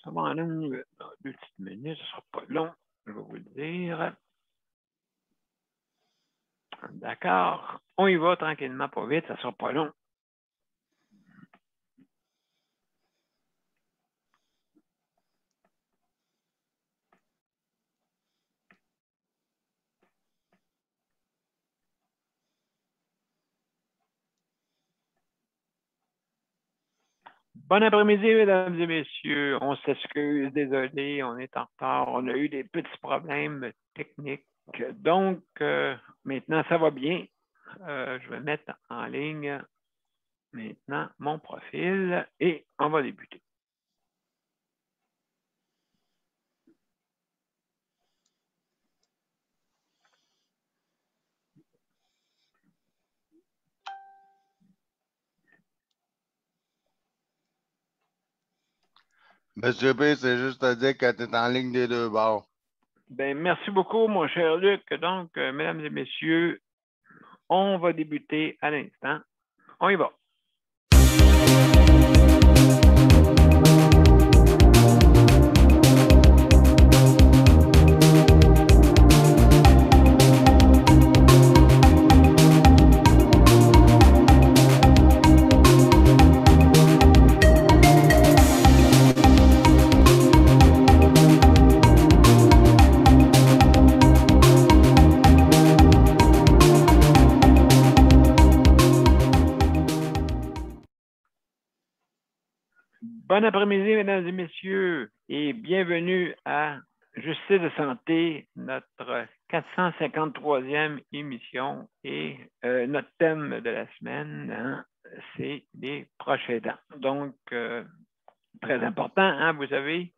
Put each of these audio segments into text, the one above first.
Ça va en langue dans 2 petites minutes, ce ne sera pas long, je vais vous le dire. D'accord. On y va tranquillement, pas vite, ça ne sera pas long. Bon après-midi, mesdames et messieurs. On s'excuse, désolé, on est en retard. On a eu des petits problèmes techniques. Donc, maintenant, ça va bien. Je vais mettre en ligne maintenant mon profil et on va débuter. Monsieur P, c'est juste à dire que tu es en ligne des deux bords. Ben, merci beaucoup, mon cher Luc. Donc, mesdames et messieurs, on va débuter à l'instant. On y va. Bon après-midi, mesdames et messieurs, et bienvenue à Justice de santé, notre 453e émission. Et notre thème de la semaine, hein, c'est les proches aidants. Donc, très important, hein, vous savez,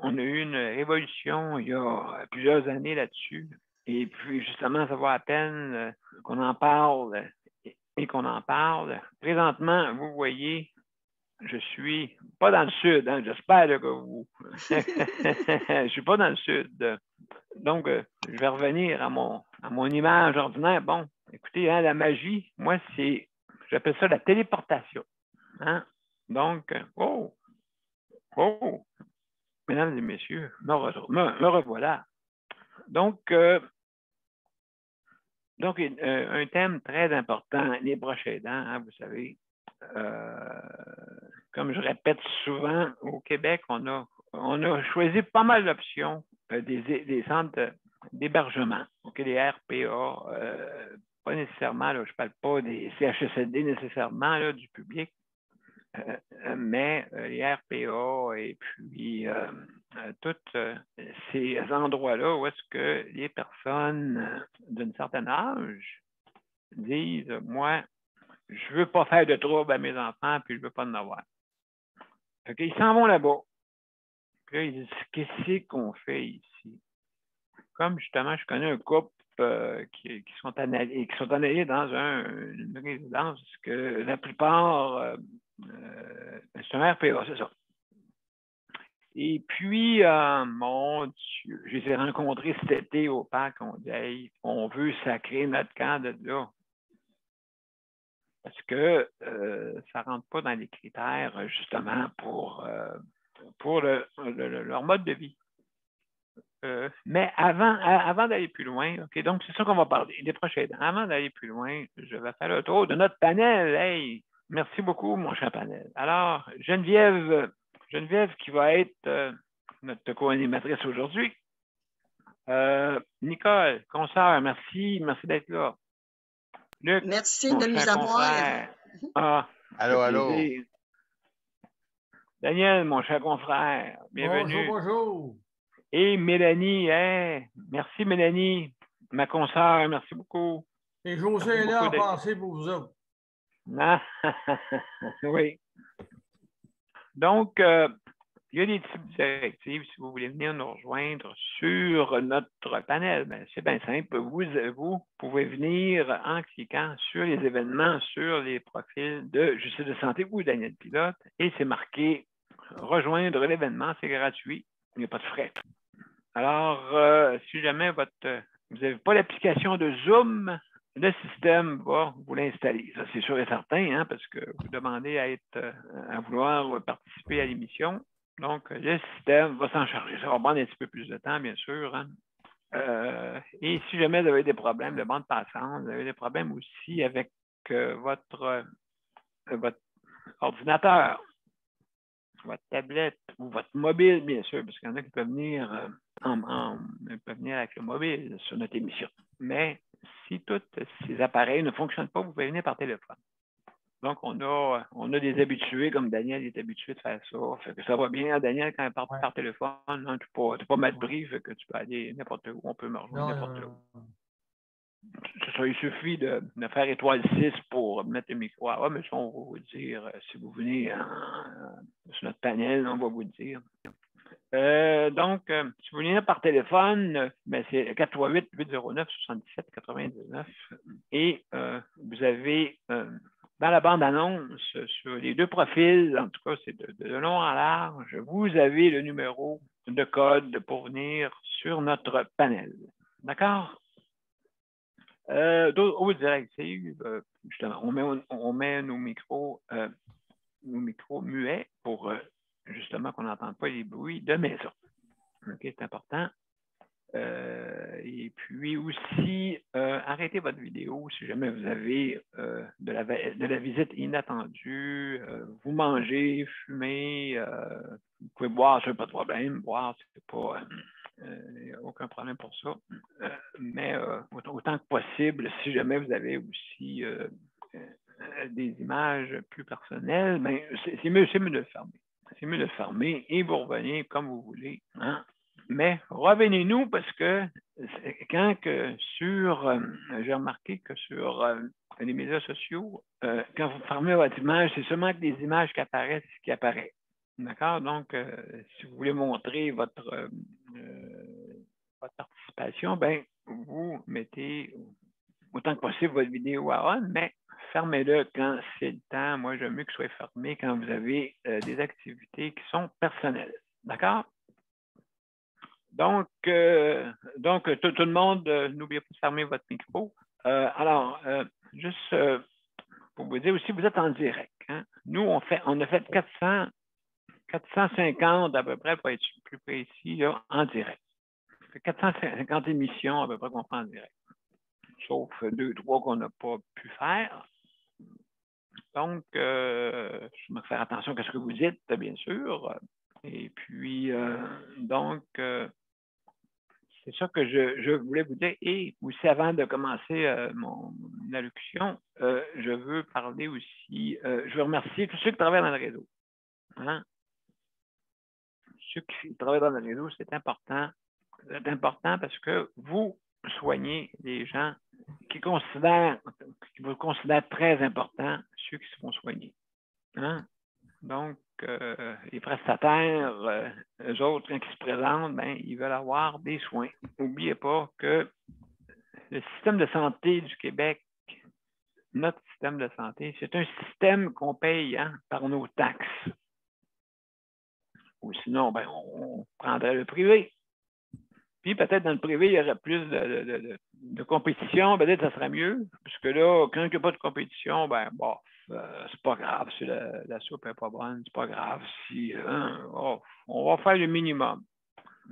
on a eu une révolution il y a plusieurs années là-dessus. Et puis, justement, ça vaut à peine qu'on en parle et qu'on en parle. Présentement, vous voyez, je suis pas dans le sud, hein, j'espère que vous. Je suis pas dans le sud. Donc, je vais revenir à mon image ordinaire. Bon, écoutez, hein, la magie, moi, j'appelle ça la téléportation. Hein? Donc, mesdames et messieurs, me revoilà. Donc, un thème très important, les proches aidants, hein, vous savez. Comme je répète souvent, au Québec, on a choisi pas mal d'options des centres d'hébergement, okay, les RPA, pas nécessairement, là, je ne parle pas des CHSLD nécessairement là, du public, mais les RPA et puis tous ces endroits-là où est-ce que les personnes d'un certain âge disent, moi, je ne veux pas faire de trouble à mes enfants, puis je ne veux pas en avoir. Okay, ils s'en vont là-bas. Puis là, ils disent, qu'est-ce qu'on fait ici? Comme justement, je connais un couple qui sont allés dans une résidence que la plupart, c'est un RPA, c'est ça. Et puis, mon Dieu, je les ai rencontrés cet été au parc. On dit, hey, on veut sacrer notre camp de là. Parce que ça ne rentre pas dans les critères, justement, pour leur mode de vie. Mais avant d'aller plus loin, OK, donc c'est ça qu'on va parler, des proches aidants. Avant d'aller plus loin, je vais faire le tour de notre panel. Hey, merci beaucoup, mon cher panel. Alors, Geneviève qui va être notre co-animatrice aujourd'hui. Nicole, consoeur, merci d'être là. Luc, merci de nous avoir. Allô, allô. Daniel, mon cher confrère, bienvenue. Bonjour. Et Mélanie, merci Mélanie, ma consoeur, merci beaucoup. Et José est là en pensée pour vous autres. Oui. Donc, il y a des types directives si vous voulez venir nous rejoindre sur notre panel. Ben, c'est bien simple. Vous pouvez venir en cliquant sur les événements, sur les profils de Justice de santé ou Daniel Pilote, et c'est marqué rejoindre l'événement, c'est gratuit, il n'y a pas de frais. Alors, si jamais vous n'avez pas l'application de Zoom, le système va vous l'installer. Ça, c'est sûr et certain, hein, parce que vous demandez à vouloir participer à l'émission. Donc, le système va s'en charger. Ça va prendre un petit peu plus de temps, bien sûr. Hein. Et si jamais vous avez des problèmes de bande passante, vous avez des problèmes aussi avec votre ordinateur, votre tablette ou votre mobile, bien sûr, parce qu'il y en a qui peuvent venir, avec le mobile sur notre émission. Mais si tous ces appareils ne fonctionnent pas, vous pouvez venir par téléphone. Donc, on a des habitués, comme Daniel est habitué de faire ça. Fait que ça va bien, Daniel, quand il part par téléphone, hein, tu n'es pas mal pris, fait que tu peux aller n'importe où, on peut me rejoindre n'importe où. Il suffit de faire étoile 6 pour mettre le micro. Ah, mais ça, on va vous dire, si vous venez sur notre panel, on va vous dire. Donc, si vous venez par téléphone, c'est 438-809-77-99 et vous avez dans la bande-annonce, sur les deux profils, en tout cas, c'est de long en large, vous avez le numéro de code pour venir sur notre panel. D'accord? D'autres directives, justement, on met nos micros muets pour justement qu'on n'entende pas les bruits de maison. OK, c'est important. Et puis aussi, arrêtez votre vidéo si jamais vous avez de la visite inattendue. Vous mangez, fumez, vous pouvez boire, ce n'est pas de problème. Boire, c'est pas... il n'y a aucun problème pour ça. Mais autant que possible, si jamais vous avez aussi des images plus personnelles, ben, c'est mieux de le fermer. C'est mieux de le fermer et vous revenez comme vous voulez. Hein? Mais revenez-nous parce que quand que j'ai remarqué que sur les médias sociaux, quand vous fermez votre image, c'est seulement que des images qui apparaissent qui apparaissent. D'accord? Donc, si vous voulez montrer votre participation, ben, vous mettez autant que possible votre vidéo à on, mais fermez-le quand c'est le temps. Moi, j'aime mieux que ce soit fermé quand vous avez des activités qui sont personnelles. D'accord? Donc, tout le monde, n'oubliez pas de fermer votre micro. Alors, juste pour vous dire aussi, vous êtes en direct. Hein? Nous, on a fait 450 à peu près, pour être plus précis, là, en direct. 450 émissions à peu près qu'on fait en direct. Sauf 2, 3 qu'on n'a pas pu faire. Donc, je vais faire attention à ce que vous dites, bien sûr. Et puis, donc, c'est ça que je voulais vous dire. Et aussi, avant de commencer mon allocution, je veux parler aussi, je veux remercier tous ceux qui travaillent dans le réseau. Hein? Ceux qui travaillent dans le réseau, c'est important. C'est important parce que vous soignez les gens qui vous considèrent très important, ceux qui se font soigner. Hein? Donc, les prestataires, eux autres, quand ils se présentent, ben, ils veulent avoir des soins. N'oubliez pas que le système de santé du Québec, notre système de santé, c'est un système qu'on paye par nos taxes. Ou sinon, ben, on prendrait le privé. Puis peut-être dans le privé, il y aurait plus de compétition, peut-être que ça serait mieux. Parce que là, quand il n'y a pas de compétition, ben bon, c'est pas grave si la soupe n'est pas bonne, c'est pas grave si on va faire le minimum.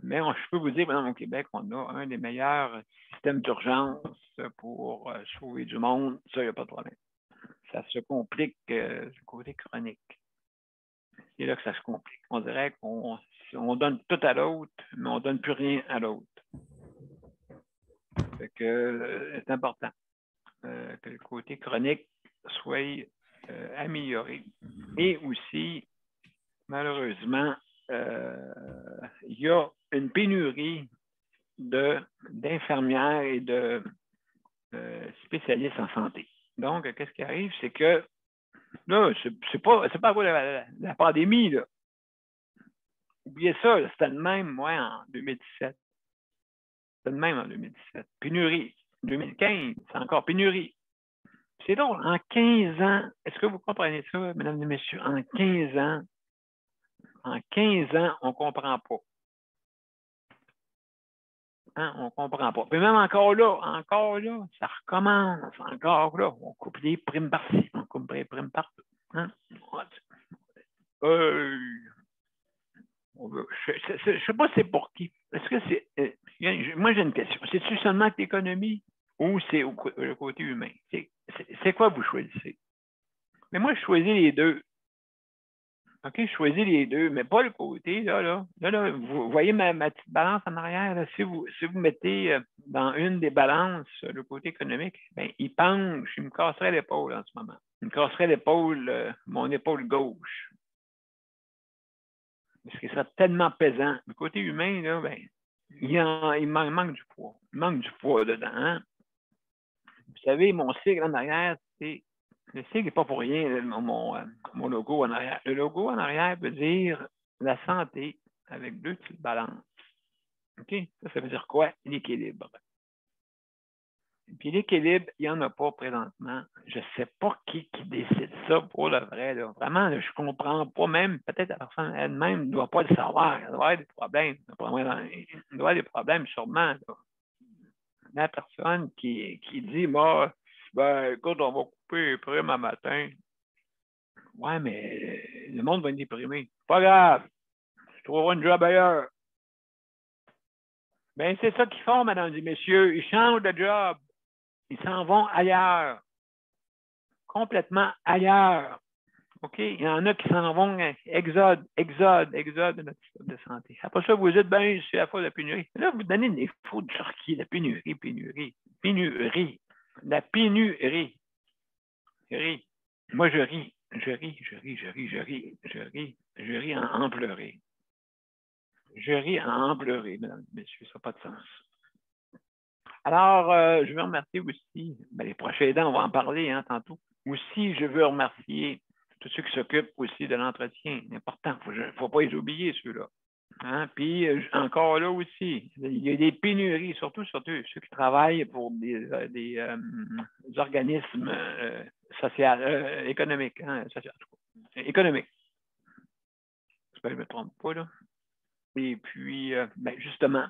Mais je peux vous dire, maintenant, au Québec, on a un des meilleurs systèmes d'urgence pour sauver du monde. Ça, il n'y a pas de problème. Ça se complique du côté chronique. C'est là que ça se complique. On dirait qu'on donne tout à l'autre, mais on ne donne plus rien à l'autre. Fait que c'est important que le côté chronique soit amélioré. Et aussi, malheureusement, il y a une pénurie d'infirmières et de spécialistes en santé. Donc, qu'est-ce qui arrive? C'est que là, c'est pas à cause de la pandémie, là. Oubliez ça, c'était le même, moi, en 2017. C'était le même en 2017. Pénurie. 2015, c'est encore pénurie. C'est drôle, en 15 ans, est-ce que vous comprenez ça, mesdames et messieurs? En 15 ans, on ne comprend pas. Hein? On ne comprend pas. Puis même encore là, ça recommence. Encore là, on coupe les primes par-ci, on coupe les primes partout. Hein? je ne sais pas c'est pour qui. Est-ce que c'est. Moi, j'ai une question. C'est-tu seulement l'économie ou c'est le côté humain? C'est quoi vous choisissez? Mais moi, je choisis les deux. OK, je choisis les deux, mais pas le côté, là. Vous voyez ma petite balance en arrière, là, si vous mettez dans une des balances le côté économique, bien, il penche, il me casserait l'épaule en ce moment. Il me casserait l'épaule, mon épaule gauche. Parce que ça serait tellement pesant. Le côté humain, là, ben, il manque du poids. Il manque du poids dedans. Hein? Vous savez, mon sigle en arrière, c'est. Le sigle n'est pas pour rien, mon logo en arrière. Le logo en arrière veut dire la santé avec deux petites balances. OK? Ça veut dire quoi? L'équilibre. Puis l'équilibre, il n'y en a pas présentement. Je ne sais pas qui décide ça pour le vrai. Là. Vraiment, là, je ne comprends pas même. Peut-être la personne elle-même ne doit pas le savoir. Elle doit avoir des problèmes. Elle doit avoir des problèmes sûrement. Là. La personne qui dit, moi, ben, écoute, on va couper les primes à matin. Ouais, mais le monde va être déprimé. Pas grave. Tu trouveras une job ailleurs. Bien, c'est ça qu'ils font, mesdames et messieurs. Ils changent de job. Ils s'en vont ailleurs. Complètement ailleurs. OK? Il y en a qui s'en vont, exode de notre système de santé. Après ça, vous dites, ben, c'est la faute de la pénurie. Là, vous donnez des fautes de Turquie, la pénurie. La pénurie. Moi, je ris en pleurer. Je ris en pleurer, mesdames et messieurs, ça n'a pas de sens. Alors, je veux remercier aussi, les prochains aidants, on va en parler tantôt. Aussi, je veux remercier tous ceux qui s'occupent aussi de l'entretien. C'est important, il ne faut pas les oublier, ceux-là. Hein? Puis, encore là aussi, il y a des pénuries, surtout ceux qui travaillent pour des organismes économiques. Économiques. J'espère que je ne me trompe pas, là. Et puis, justement,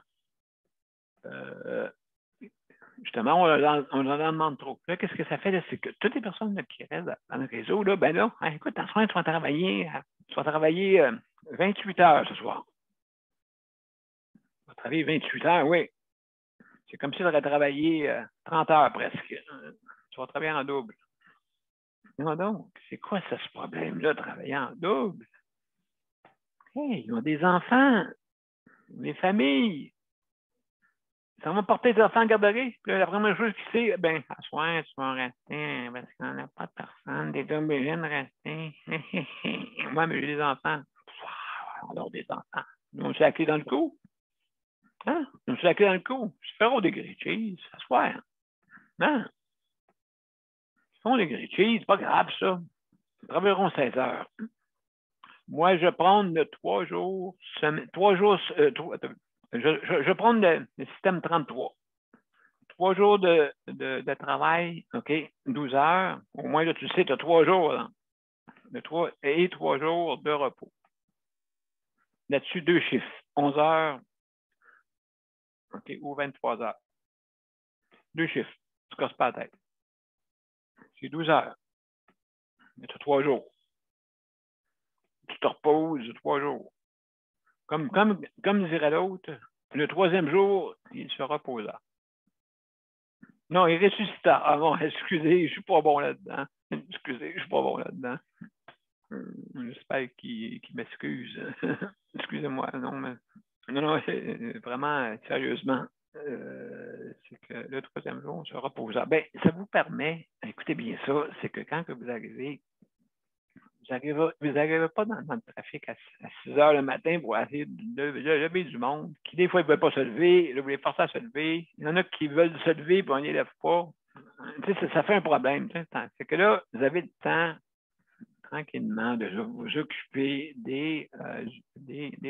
on en demande trop. Là, qu'est-ce que ça fait? C'est que toutes les personnes là, qui restent dans le réseau, là, écoute, en soin, tu vas travailler 28 heures ce soir. Tu vas travailler 28 heures, oui. C'est comme si tu aurais travaillé 30 heures presque. Tu vas travailler en double. Non, donc, c'est quoi ça, ce problème-là, travailler en double? Hey, ils ont des enfants, des familles. Ça va porter des enfants en garderie. Puis là, la première chose qu'il sait, à soir, tu vas rester parce qu'on n'a pas de personne. T'es obligé de rester. Moi, mais j'ai des enfants. Alors, des enfants. Ils ont la clé dans le cou. Hein? Ils ont la clé dans le cou. Ils feront des grilled cheese, à soir. Hein? Ils font des grilled cheese, c'est pas grave, ça. Ils travailleront 16 heures. Moi, je prends 3 jours, je prends le système 33. 3 jours de travail, OK, 12 heures. Au moins, là, tu sais, tu as 3 jours. Là. 3 jours de repos. Là-dessus, 2 chiffres. 11 heures, OK, ou 23 heures. 2 chiffres. Tu ne casses pas la tête. C'est 12 heures. Mais tu as 3 jours. Tu te reposes 3 jours. Comme dirait l'autre, le 3e jour, il se reposa. Non, il ressuscita. Ah bon, excusez, je ne suis pas bon là-dedans. J'espère qu'il m'excuse. Excusez-moi, non, vraiment, sérieusement, c'est que le 3e jour, on se reposa. Ça vous permet, écoutez bien ça, c'est que quand vous arrivez, vous n'arrivez pas dans le trafic à 6 heures le matin pour essayer de lever du monde, qui des fois ne veulent pas se lever, là, vous les forcez à se lever. Il y en a qui veulent se lever et on ne les lève pas. Ça fait un problème. C'est que là, vous avez le temps tranquillement de vous occuper des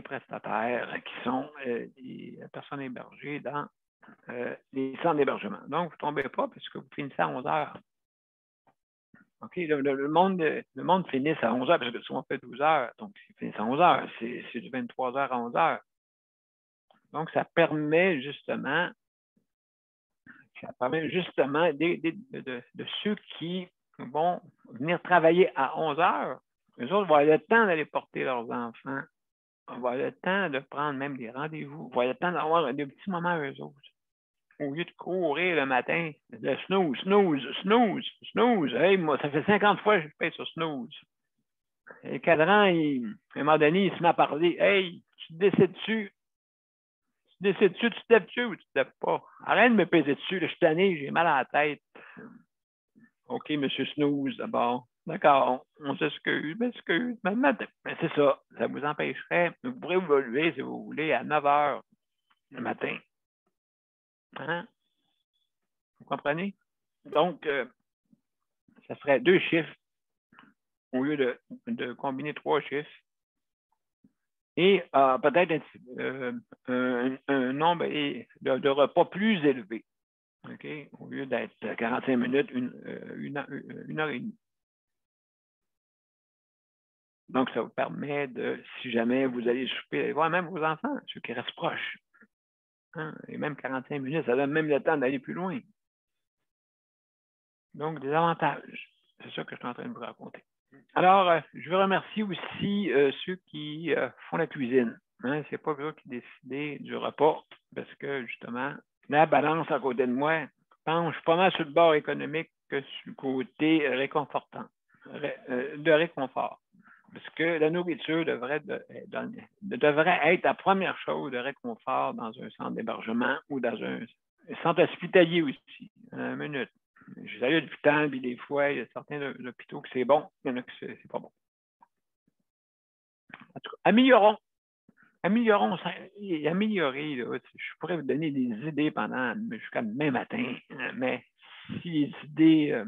prestataires qui sont des personnes hébergées dans les centres d'hébergement. Donc, vous ne tombez pas parce que vous finissez à 11 heures. OK, le monde finit à 11 heures parce que souvent on fait 12 heures. Donc, ils finissent à 11 heures. C'est du 23 heures à 11 heures. Donc, ça permet justement de ceux qui vont venir travailler à 11 heures. Eux autres vont avoir le temps d'aller porter leurs enfants avoir le temps de prendre même des rendez-vous, avoir le temps d'avoir des petits moments eux autres. Au lieu de courir le matin, le snooze, snooze, snooze, snooze. Hey, moi, ça fait 50 fois que je paye sur snooze. Et le cadran, à un moment donné, il se met à parler. Hey, tu te décides-tu? Tu te décides-tu, tu te lèves-tu ou tu te lèves pas? Arrête de me peser dessus, là, je suis tanné, j'ai mal à la tête. OK, monsieur Snooze, d'abord. D'accord, on s'excuse, m'excuse. Mais c'est ça, ça vous empêcherait. Vous pourrez vous lever, si vous voulez, à 9 h le matin. Hein? Vous comprenez? Donc, ça serait 2 chiffres au lieu de combiner 3 chiffres. Et peut-être un nombre de repas plus élevé. OK? Au lieu d'être 45 minutes, une heure et demie. Donc, ça vous permet de, si jamais vous allez souper, aller voir même vos enfants, ceux qui restent proches. Hein? Et même 45 minutes, ça donne même le temps d'aller plus loin. Donc, des avantages. C'est ça que je suis en train de vous raconter. Alors, je veux remercier aussi ceux qui font la cuisine. Hein? Ce n'est pas eux qui décident du repas, parce que, justement, la balance à côté de moi penche pas mal sur le bord économique que sur le côté réconfortant, de réconfort. Parce que la nourriture devrait être la première chose de réconfort dans un centre d'hébergement ou dans un centre hospitalier aussi. Une minute. Je salue depuis le temps, puis des fois, il y a certains hôpitaux que c'est bon, il y en a que c'est pas bon. En tout cas, améliorons, ça, améliorer, là, je pourrais vous donner des idées jusqu'à demain matin, mais si les idées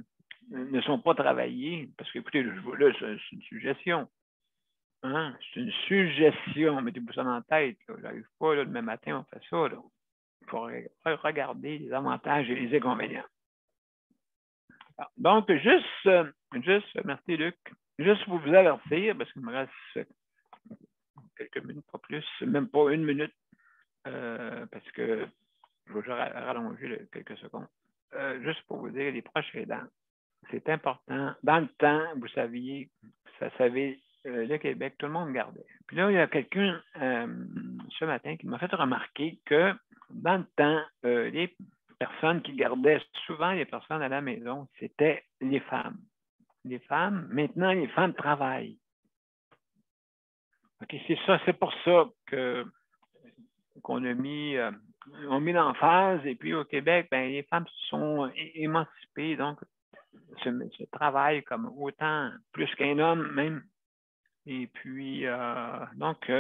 ne sont pas travaillées, parce que, écoutez, là, c'est une suggestion. Hein? C'est une suggestion, mettez-vous ça dans la tête. J'arrive pas, là, demain matin, on fait ça. Il faut regarder les avantages et les inconvénients. Donc, juste, merci Luc, juste pour vous avertir, parce qu'il me reste quelques minutes, pas plus, même pas une minute, parce que je vais rallonger quelques secondes. Juste pour vous dire, les proches aidants, c'est important. Dans le temps, vous saviez, le Québec, tout le monde gardait. Puis là, il y a quelqu'un ce matin qui m'a fait remarquer que dans le temps, les personnes qui gardaient souvent les personnes à la maison, c'était les femmes. Les femmes, maintenant, les femmes travaillent. OK, c'est pour ça qu'on a mis l'emphase. Et puis au Québec, ben, les femmes se sont émancipées, donc se travaillent comme autant plus qu'un homme même. Et puis, donc,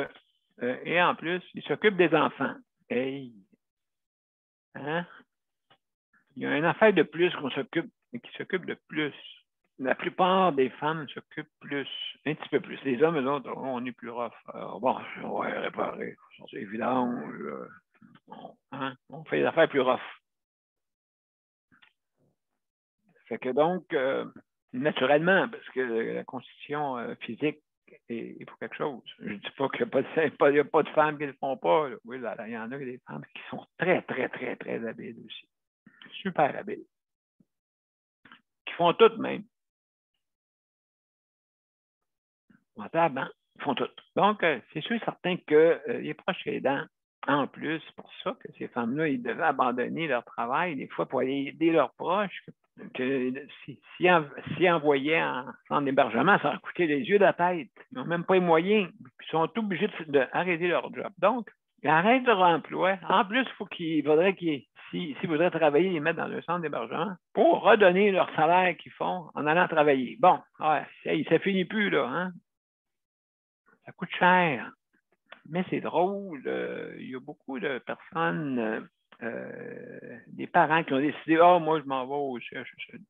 et en plus, ils s'occupent des enfants. Hey! Hein? Il y a une affaire de plus qui s'occupe de plus. La plupart des femmes s'occupent plus, un petit peu plus. Les hommes, eux autres, on est plus rough. Bon, on va réparer, c'est évident. On fait des affaires plus rough. Fait que donc, naturellement, parce que la constitution physique est pour quelque chose. Je ne dis pas qu'il n'y a pas de femmes qui ne le font pas. Là. Oui, là, il y en a des femmes qui sont très, très, très, très habiles aussi. Super habiles. Qui font tout même. Hein? Ils font tout. Donc, c'est sûr et certain que les proches aidants, en plus, c'est pour ça que ces femmes-là, ils devaient abandonner leur travail, des fois, pour aller aider leurs proches. Que si envoyaient en centre d'hébergement, ça leur coûtait les yeux de la tête. Ils n'ont même pas les moyens. Ils sont obligés d'arrêter leur job. Donc, ils arrêtent leur emploi. En plus, s'ils voudraient travailler, ils les mettent dans un centre d'hébergement pour redonner leur salaire qu'ils font en allant travailler. Bon, ouais, ça finit plus, là. Hein? Ça coûte cher. Mais c'est drôle. Il y a beaucoup de personnes, des parents qui ont décidé, moi, je m'en vais au CHSLD.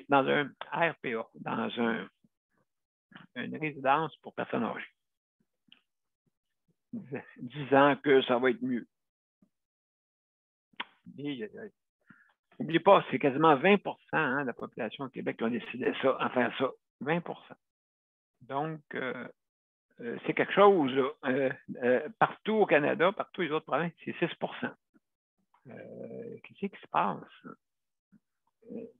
Dans un RPA, dans une résidence pour personnes âgées. Disant que ça va être mieux. N'oubliez pas, c'est quasiment 20 de la population au Québec qui ont décidé en faire ça. 20 Donc, c'est quelque chose, partout au Canada, partout les autres provinces, c'est 6 Qu'est-ce qui se passe?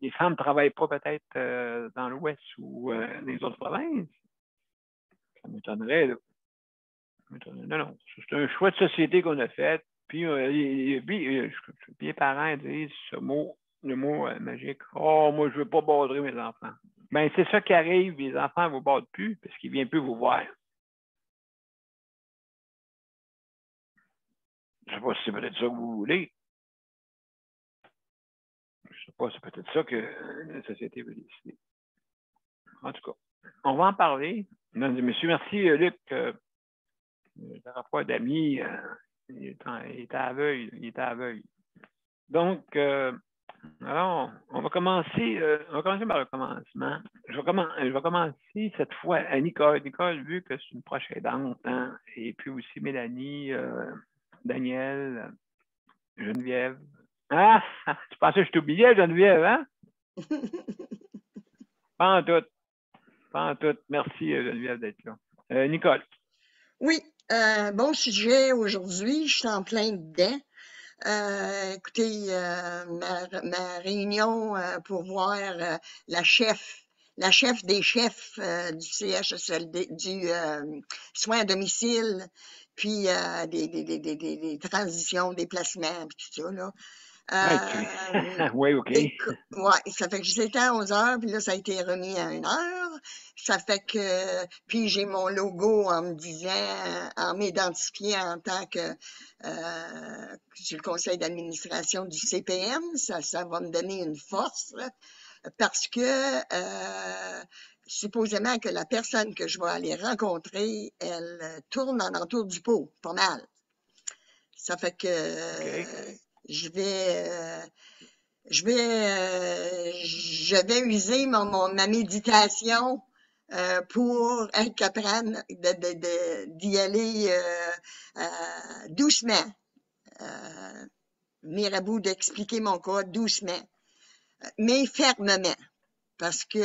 Les femmes ne travaillent pas peut-être dans l'Ouest ou les autres provinces. Ça m'étonnerait, là. Non, non. C'est un choix de société qu'on a fait. Puis, les parents disent ce mot, le mot magique. Oh, moi, je ne veux pas border mes enfants. Ben, c'est ça qui arrive. Les enfants ne vous bordent plus parce qu'ils ne viennent plus vous voir. Je ne sais pas si c'est peut-être ça que vous voulez. Je ne sais pas, c'est peut-être ça que la société veut décider. En tout cas, on va en parler. Monsieur, merci, Luc. Le rapport d'amis, il était aveugle. Donc, alors, on va commencer par le commencement. Je vais commencer cette fois à Nicole. Nicole, vu que c'est une proche aidante, hein, et puis aussi Mélanie, Daniel, Geneviève. Ah, tu pensais que je t'oubliais, Geneviève, hein? Pas en tout. Pas en tout. Merci, Geneviève, d'être là. Nicole. Oui, bon sujet aujourd'hui, je suis en plein dedans. Écoutez, ma réunion pour voir la chef des chefs du CHSLD, du soin à domicile, puis des transitions, des placements, puis tout ça, là. Oui, OK. Ouais, ça fait que j'étais à 11h, puis là, ça a été remis à 1h. Ça fait que, puis j'ai mon logo en me disant, en m'identifiant en tant que sur le conseil d'administration du CPM, ça va me donner une force, là, parce que supposément que la personne que je vais aller rencontrer, elle tourne en entour du pot, pas mal. Ça fait que je vais user ma méditation pour être capable d'y aller doucement. Venir à bout d'expliquer mon cas doucement, mais fermement. Parce que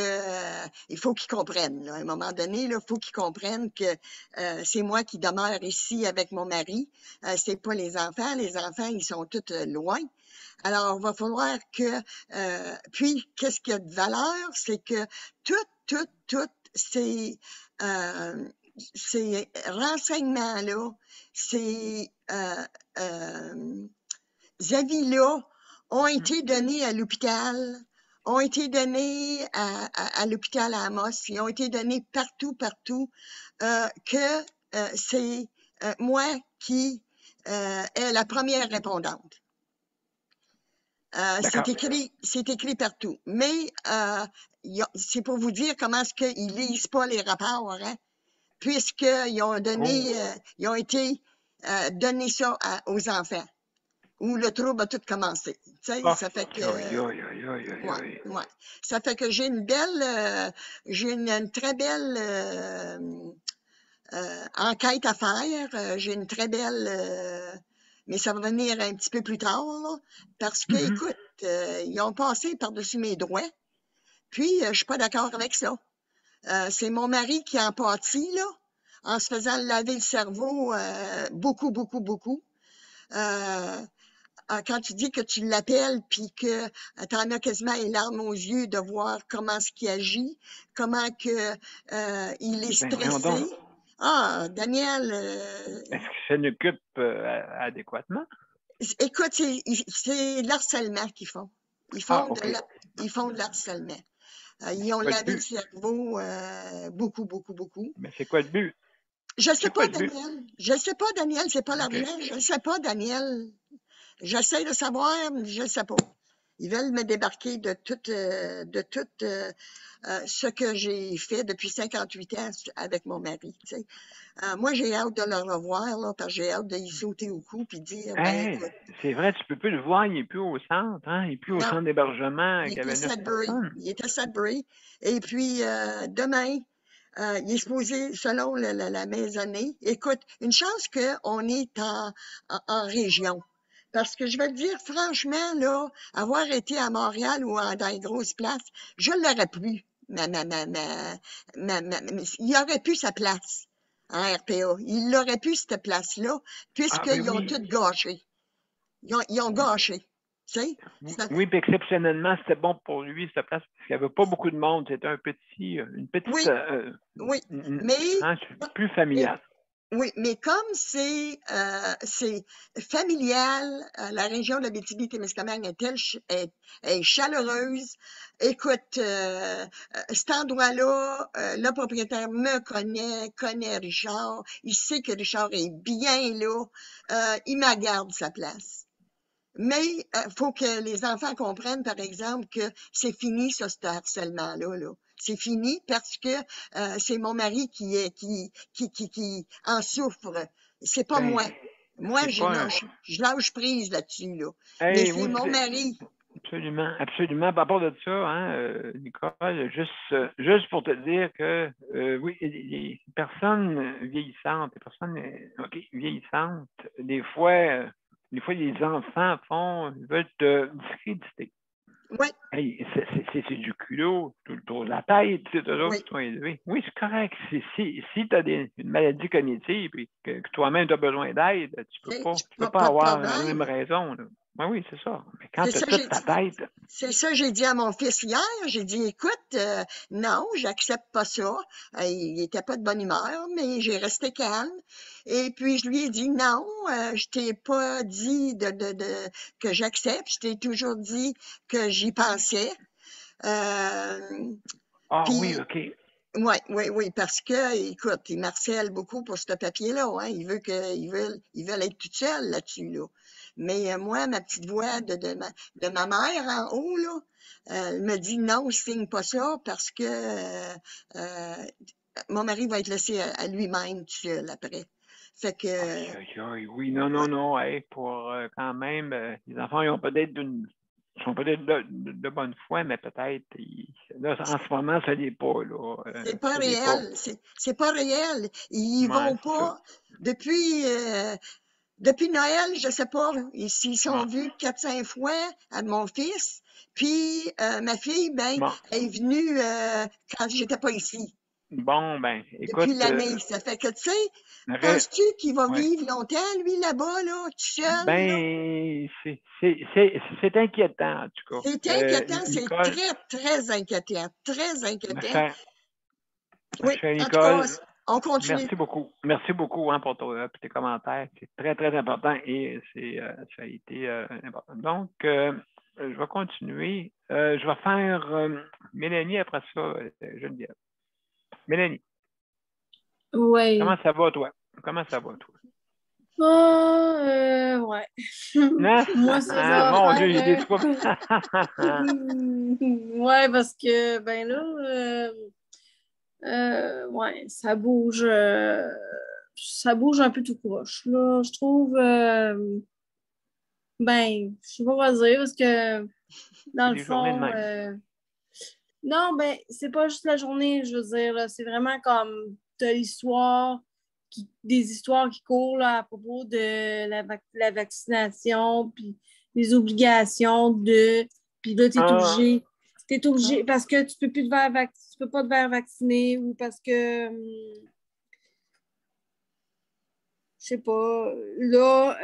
il faut qu'ils comprennent. Là. À un moment donné, il faut qu'ils comprennent que c'est moi qui demeure ici avec mon mari. C'est pas les enfants. Les enfants, ils sont tous loin. Alors, il va falloir que... puis, qu'est-ce qu'il y a de valeur? C'est que tout ces renseignements-là, ces avis-là ont été donnés à l'hôpital, ont été donnés à l'hôpital à Amos, ils ont été donnés partout, que c'est moi qui est la première répondante. C'est écrit partout. Mais c'est pour vous dire comment est-ce qu'ils lisent pas les rapports, hein, puisqu'ils ont donné, ils ont été donné ça aux enfants, où le trouble a tout commencé. Tu sais, ça fait que ouais. Ça fait que j'ai une belle, j'ai une très belle enquête à faire. J'ai une très belle mais ça va venir un petit peu plus tard, là, parce que, écoute, ils ont passé par-dessus mes droits, puis je suis pas d'accord avec ça. C'est mon mari qui en pâtit, là, en se faisant laver le cerveau beaucoup. Quand tu dis que tu l'appelles, puis que tu en as quasiment les larmes aux yeux de voir comment ce qu'il agit, comment que il est stressé. Ah, Daniel... Est-ce qu'il s'en occupe adéquatement? Écoute, c'est l'harcèlement qu'ils font. Ils font de l'harcèlement. Ils ont lavé le cerveau beaucoup. Mais c'est quoi le but? Je sais pas, Daniel. C'est pas l'argent. Je sais pas, Daniel. J'essaie de savoir, mais je sais pas. Ils veulent me débarquer de tout ce que j'ai fait depuis 58 ans avec mon mari. Tu sais. Moi, j'ai hâte de le revoir, là, parce que j'ai hâte de y sauter au cou puis dire. Hey, écoute, c'est vrai, tu peux plus le voir, il n'est plus au centre, hein? Il n'est plus au centre d'hébergement. Il est à Sudbury. Et puis, demain, il est supposé, selon la maisonnée. Écoute, une chance qu'on est en région. Parce que je vais te dire, franchement, là, avoir été à Montréal ou dans une grosse place, je l'aurais plus. Il aurait pu sa place en RPA. Il aurait pu cette place-là, puisqu'ils ont tout gâché. Ils ont gâché. Tu sais, oui, puis exceptionnellement, c'était bon pour lui, cette place, parce qu'il n'y avait pas beaucoup de monde. C'était une petite, oui, mais plus familiale. Oui, mais comme c'est familial, la région de l'Abitibi-Témiscamingue est chaleureuse. Écoute, cet endroit-là, le propriétaire me connaît Richard. Il sait que Richard est bien là. Il me garde sa place. Mais faut que les enfants comprennent, par exemple, que c'est fini, ça, ce harcèlement-là, là. C'est fini parce que c'est mon mari qui en souffre. C'est pas moi. Moi, je lâche prise là-dessus, là. Mais c'est mon mari. Absolument, absolument. À part de ça, Nicole, juste pour te dire que oui, les personnes vieillissantes, vieillissantes, des fois, les enfants veulent te discréditer. Oui. Hey, c'est du culot tout le tour de la tête, c'est toujours qui sont élevés. Oui, c'est correct. Si tu as une maladie cognitive et que toi-même tu as besoin d'aide, tu peux pas avoir la même raison. Là. Oui, c'est ça. Mais quand tu as toute ta tête. C'est ça, j'ai dit à mon fils hier. J'ai dit, écoute, non, j'accepte pas ça. Il était pas de bonne humeur, mais j'ai resté calme. Et puis, je lui ai dit, non, je t'ai pas dit que j'accepte. Je t'ai toujours dit que j'y pensais. Oui, OK. Oui, parce que, écoute, il m'harcèle beaucoup pour ce papier-là, hein. Ils veulent être tout seuls là-dessus, là. Mais moi, ma petite voix de ma mère en haut, là, elle me dit non, je signe pas ça parce que mon mari va être laissé à lui-même tout seul après. Fait que. Oui, non. Hey, pour quand même, les enfants, ils ont peut-être sont peut-être de bonne foi, mais peut-être, là, en ce moment, ça l'est pas, là. C'est pas réel. C'est pas réel. Ils vont pas. Depuis Noël, je sais pas, s'ils sont vus 4-5 fois à mon fils. Puis, ma fille, elle est venue quand j'étais pas ici. Bon, écoute. Depuis l'année. Ça fait que, tu sais, penses-tu qu'il va vivre longtemps, lui, là-bas, là, tout seul? C'est inquiétant, en tout cas. C'est inquiétant, c'est très, très inquiétant. Très inquiétant. Ma chère Nicole, on continue. Merci beaucoup pour tes commentaires. C'est très, très important et ça a été important. Donc, je vais continuer. Je vais faire Mélanie après ça, Geneviève. Mélanie. Oui. Comment ça va, toi? Ouais. Moi, ça mon Dieu, j'ai des troubles. Ouais, parce que, ouais, ça bouge un peu tout croche, là. Je trouve, je sais pas quoi dire, parce que, dans le fond, non, c'est pas juste la journée, je veux dire, là, c'est vraiment comme t'as des histoires qui courent là, à propos de la vaccination, puis les obligations puis là, t'es obligé parce que tu peux pas te faire vacciner ou parce que je sais pas, là,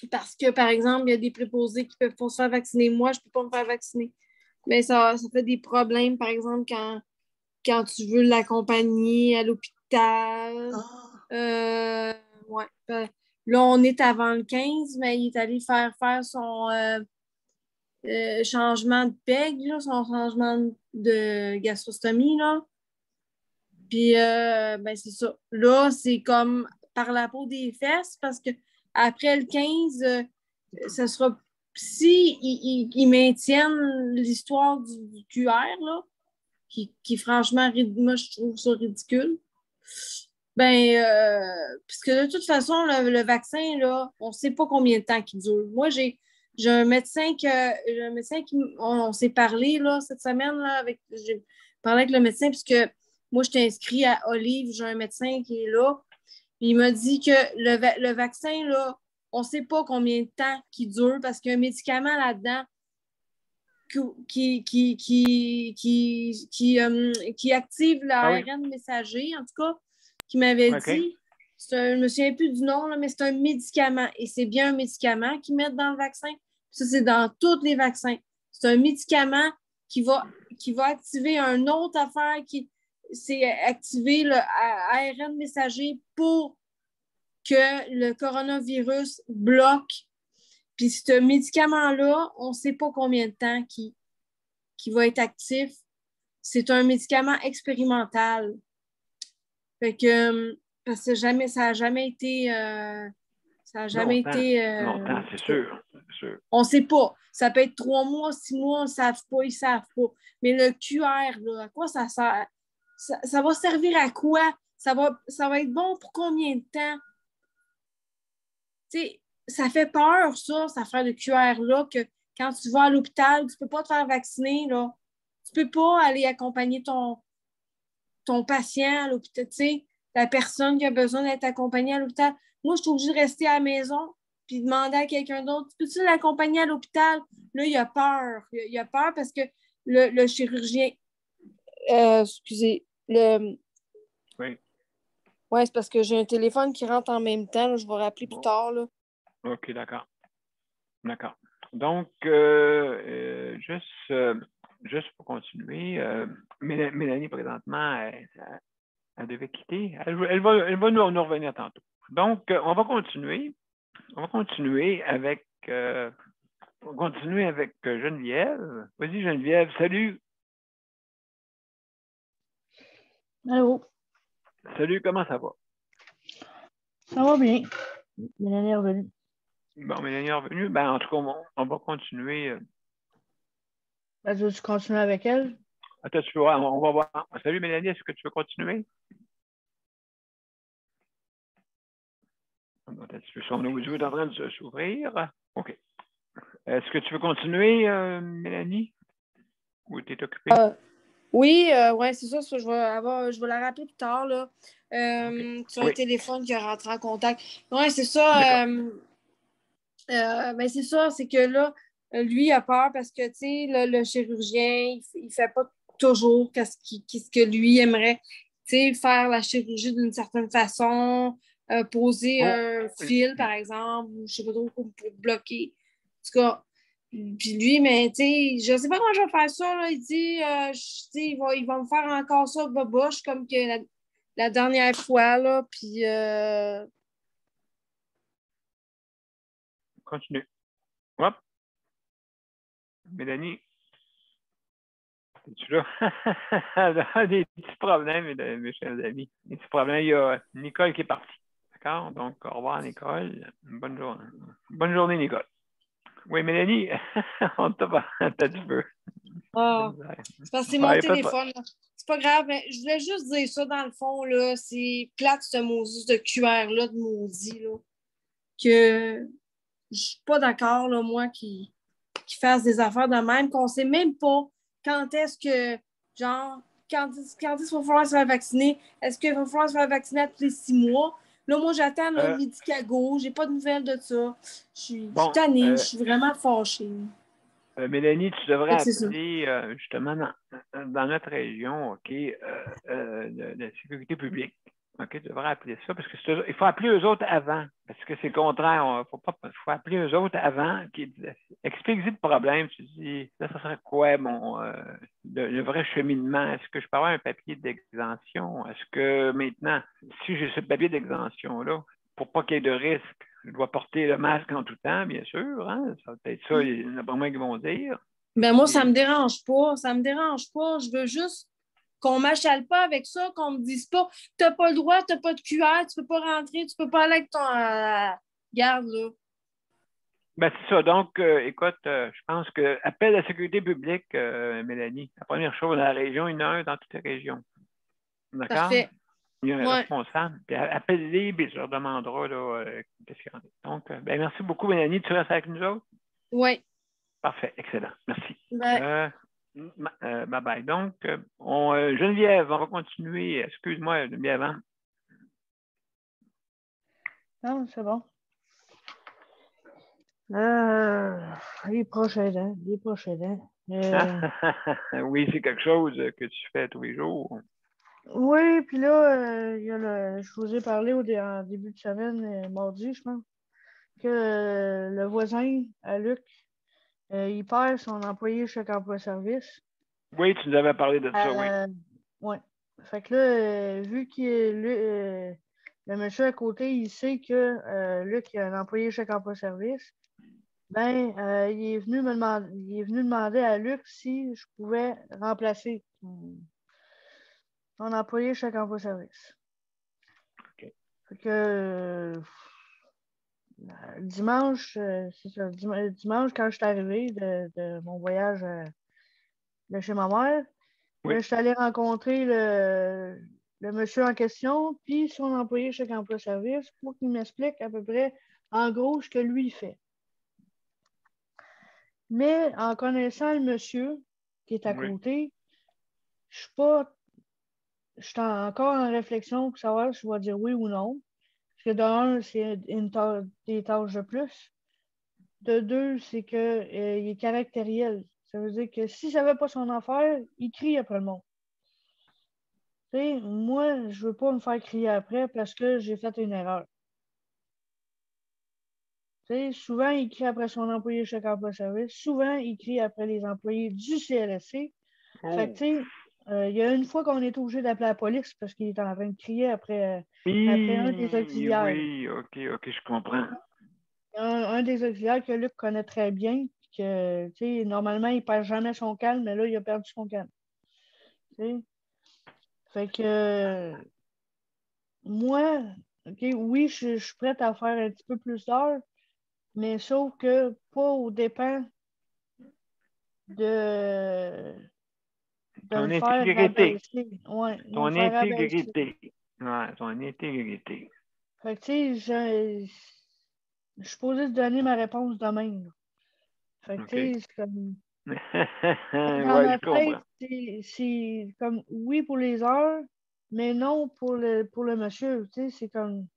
parce que, par exemple, il y a des préposés qui peuvent pas se faire vacciner. Moi, je peux pas me faire vacciner. Mais ça fait des problèmes, par exemple, quand tu veux l'accompagner à l'hôpital. Ouais. Là, on est avant le 15, mais il est allé faire son changement de PEG, là, son changement de gastrostomie, là. Puis, c'est ça. Là, c'est comme par la peau des fesses, parce que après le 15, ça sera... Si ils maintiennent l'histoire du QR, là, qui franchement, moi, je trouve ça ridicule. Puisque de toute façon, le vaccin, là, on ne sait pas combien de temps qu'il dure. Moi, j'ai un médecin qui on s'est parlé là, cette semaine, là, j'ai parlé avec le médecin, puisque moi, je t'ai inscrit à Olive, j'ai un médecin qui est là. Puis il m'a dit que le vaccin, là, on ne sait pas combien de temps qu'il dure parce qu'il y a un médicament là-dedans qui active l'ARN messager, en tout cas, qui m'avait dit je ne me souviens plus du nom, là, mais c'est un médicament. Et c'est bien un médicament qu'ils mettent dans le vaccin. Ça, c'est dans tous les vaccins. C'est un médicament qui va activer une autre affaire c'est activer le ARN messager pour que le coronavirus bloque. Puis ce médicament-là, on ne sait pas combien de temps qui va être actif. C'est un médicament expérimental. Fait que parce que ça n'a jamais été longtemps, c'est sûr. On ne sait pas. Ça peut être 3 mois, 6 mois, ils ne savent pas. Mais le QR, là, à quoi ça sert? Ça va servir à quoi? Ça va être bon pour combien de temps? Tu sais, ça fait peur, ça, cette affaire de QR-là, que quand tu vas à l'hôpital, tu ne peux pas te faire vacciner, là. Tu ne peux pas aller accompagner ton patient à l'hôpital, tu sais, la personne qui a besoin d'être accompagnée à l'hôpital. Moi, je suis obligée de rester à la maison puis demander à quelqu'un d'autre, peux-tu l'accompagner à l'hôpital? Là, il a peur. Il a peur parce que le chirurgien, excusez, Oui. Oui, c'est parce que j'ai un téléphone qui rentre en même temps. Là, je vais rappeler plus tard. Là. OK, d'accord. Donc, juste pour continuer, Mélanie, présentement, elle devait quitter. Elle va nous revenir tantôt. Donc, on va continuer. Avec Geneviève. Vas-y, Geneviève. Salut. Allô. Salut, comment ça va? Ça va bien. Mélanie est revenue. Bon, Mélanie est revenue. Ben, en tout cas, on va continuer. Ben, tu veux continuer avec elle? Attends, on va voir. Salut, Mélanie, est-ce que tu veux continuer? Son audio est en train de s'ouvrir. OK. Est-ce que tu veux continuer, Mélanie? Ou tu es occupée? Oui, ouais, c'est ça. Je vais la rappeler plus tard. Là. Okay. Sur un téléphone qui a rentré en contact. Oui, c'est ça. Ben c'est ça, c'est que là, lui, il a peur parce que, tu sais, le chirurgien, il fait pas toujours qu'est-ce que lui aimerait. Tu sais, faire la chirurgie d'une certaine façon, poser un fil, par exemple, ou je sais pas trop, pour bloquer. En tout cas, puis lui, mais tu sais, je sais pas comment je vais faire ça, là. Il dit, il va me faire encore ça, boboche, comme que la dernière fois, là, puis... Continue. Hop. Mélanie. Es-tu là? Des petits problèmes, mes chers amis. Des petits problèmes. Il y a Nicole qui est partie. D'accord? Donc, au revoir, Nicole. Bonne journée. Bonne journée, Nicole. Oui, Mélanie, on t'a pas un petit peu. Ah, c'est parce que c'est mon téléphone. C'est pas grave, mais je voulais juste dire ça dans le fond, là. C'est plate, ce Moses de QR-là, de maudit, là. Que je suis pas d'accord, là, moi, qui fasse des affaires de même, qu'on sait même pas quand est-ce que, genre, quand est-ce qu'il va falloir se faire vacciner. Est-ce qu'il va falloir se faire vacciner à tous les 6 mois? Là, moi, j'attends le Medicago. J'ai pas de nouvelles de ça. Je suis tannée. Je suis vraiment fâchée. Mélanie, tu devrais appeler justement dans notre région, OK, la sécurité publique. OK, tu devrais appeler ça parce que il faut appeler eux autres avant. Parce que c'est le contraire. Il faut appeler eux autres avant. Explique-y le problème. Tu dis, là, ça serait quoi le vrai cheminement? Est-ce que je peux avoir un papier d'exemption? Est-ce que maintenant, si j'ai ce papier d'exemption-là, pour pas qu'il y ait de risque, je dois porter le masque en tout temps, bien sûr. Hein? Ça va peut-être ça, il y en a pas moins qui vont dire. Ben moi, ça me dérange pas. Ça me dérange pas. Je veux juste qu'on m'achale pas avec ça, qu'on me dise pas t'as pas le droit, t'as pas de QR, tu peux pas rentrer, tu peux pas aller avec ton garde, là. Ben, c'est ça. Donc, écoute, je pense que appelle la sécurité publique, Mélanie. La première chose dans la région, il y en a un dans toutes les régions. D'accord? Parfait. Il y a un responsable. Puis appelle-les, puis je leur demandera qu'est-ce qu'il y en a. Donc, ben, merci beaucoup, Mélanie. Tu restes avec nous autres? Oui. Parfait. Excellent. Merci. Bye. Bye-bye. Donc, Geneviève, on va continuer. Excuse-moi, Geneviève. Hein? Non, c'est bon. Les proches aidants. Oui, c'est quelque chose que tu fais tous les jours. Oui, puis là, je vous ai parlé en début de semaine, mardi, je pense, que le voisin à Luc, il perd son employé chèque emploi-service. Oui, tu nous avais parlé de ça, oui. Oui. Fait que là, vu que le monsieur à côté, il sait que Luc a un employé chèque emploi-service, ben, il est venu demander à Luc si je pouvais remplacer son employé chèque emploi-service. OK. Fait que dimanche, c'est ça, dimanche, quand je suis arrivé de mon voyage de chez ma mère, Oui. je suis allé rencontrer le monsieur en question, puis son employé chèque emploi-service, pour qu'il m'explique à peu près, en gros, ce que lui il fait. Mais en connaissant le monsieur qui est à côté, je suis encore en réflexion pour savoir si je vais dire oui ou non. Parce que de un, c'est des tâches de plus. De deux, c'est qu'il est caractériel. Ça veut dire que si ça ne savait pas son affaire, il crie après le monde. Tu sais, moi, je ne veux pas me faire crier après parce que j'ai fait une erreur. Tu sais, souvent, il crie après son employé chèque emploi-service. Souvent, il crie après les employés du CLSC. Fait que, tu sais, il y a une fois qu'on est obligé d'appeler la police parce qu'il est en train de crier après un des auxiliaires. Oui, OK, je comprends. Un des auxiliaires que Luc connaît très bien, que, tu sais, normalement, il perd jamais son calme, mais là, il a perdu son calme. Tu sais? Fait que, moi, OK, oui, je suis prête à faire un petit peu plus d'heures, mais sauf que pas aux dépens de Ton me faire intégrité. rabaisser. Ouais, de me Ton faire rabaisser. intégrité. Ouais, ton intégrité. Fait que, tu sais, je suis supposée te donner ma réponse demain. Là. Fait que, OK. tu sais, c'est comme. Dans Ouais, ma je comprends. tête, c'est comme oui pour les heures, mais non pour le monsieur. Tu sais, c'est comme.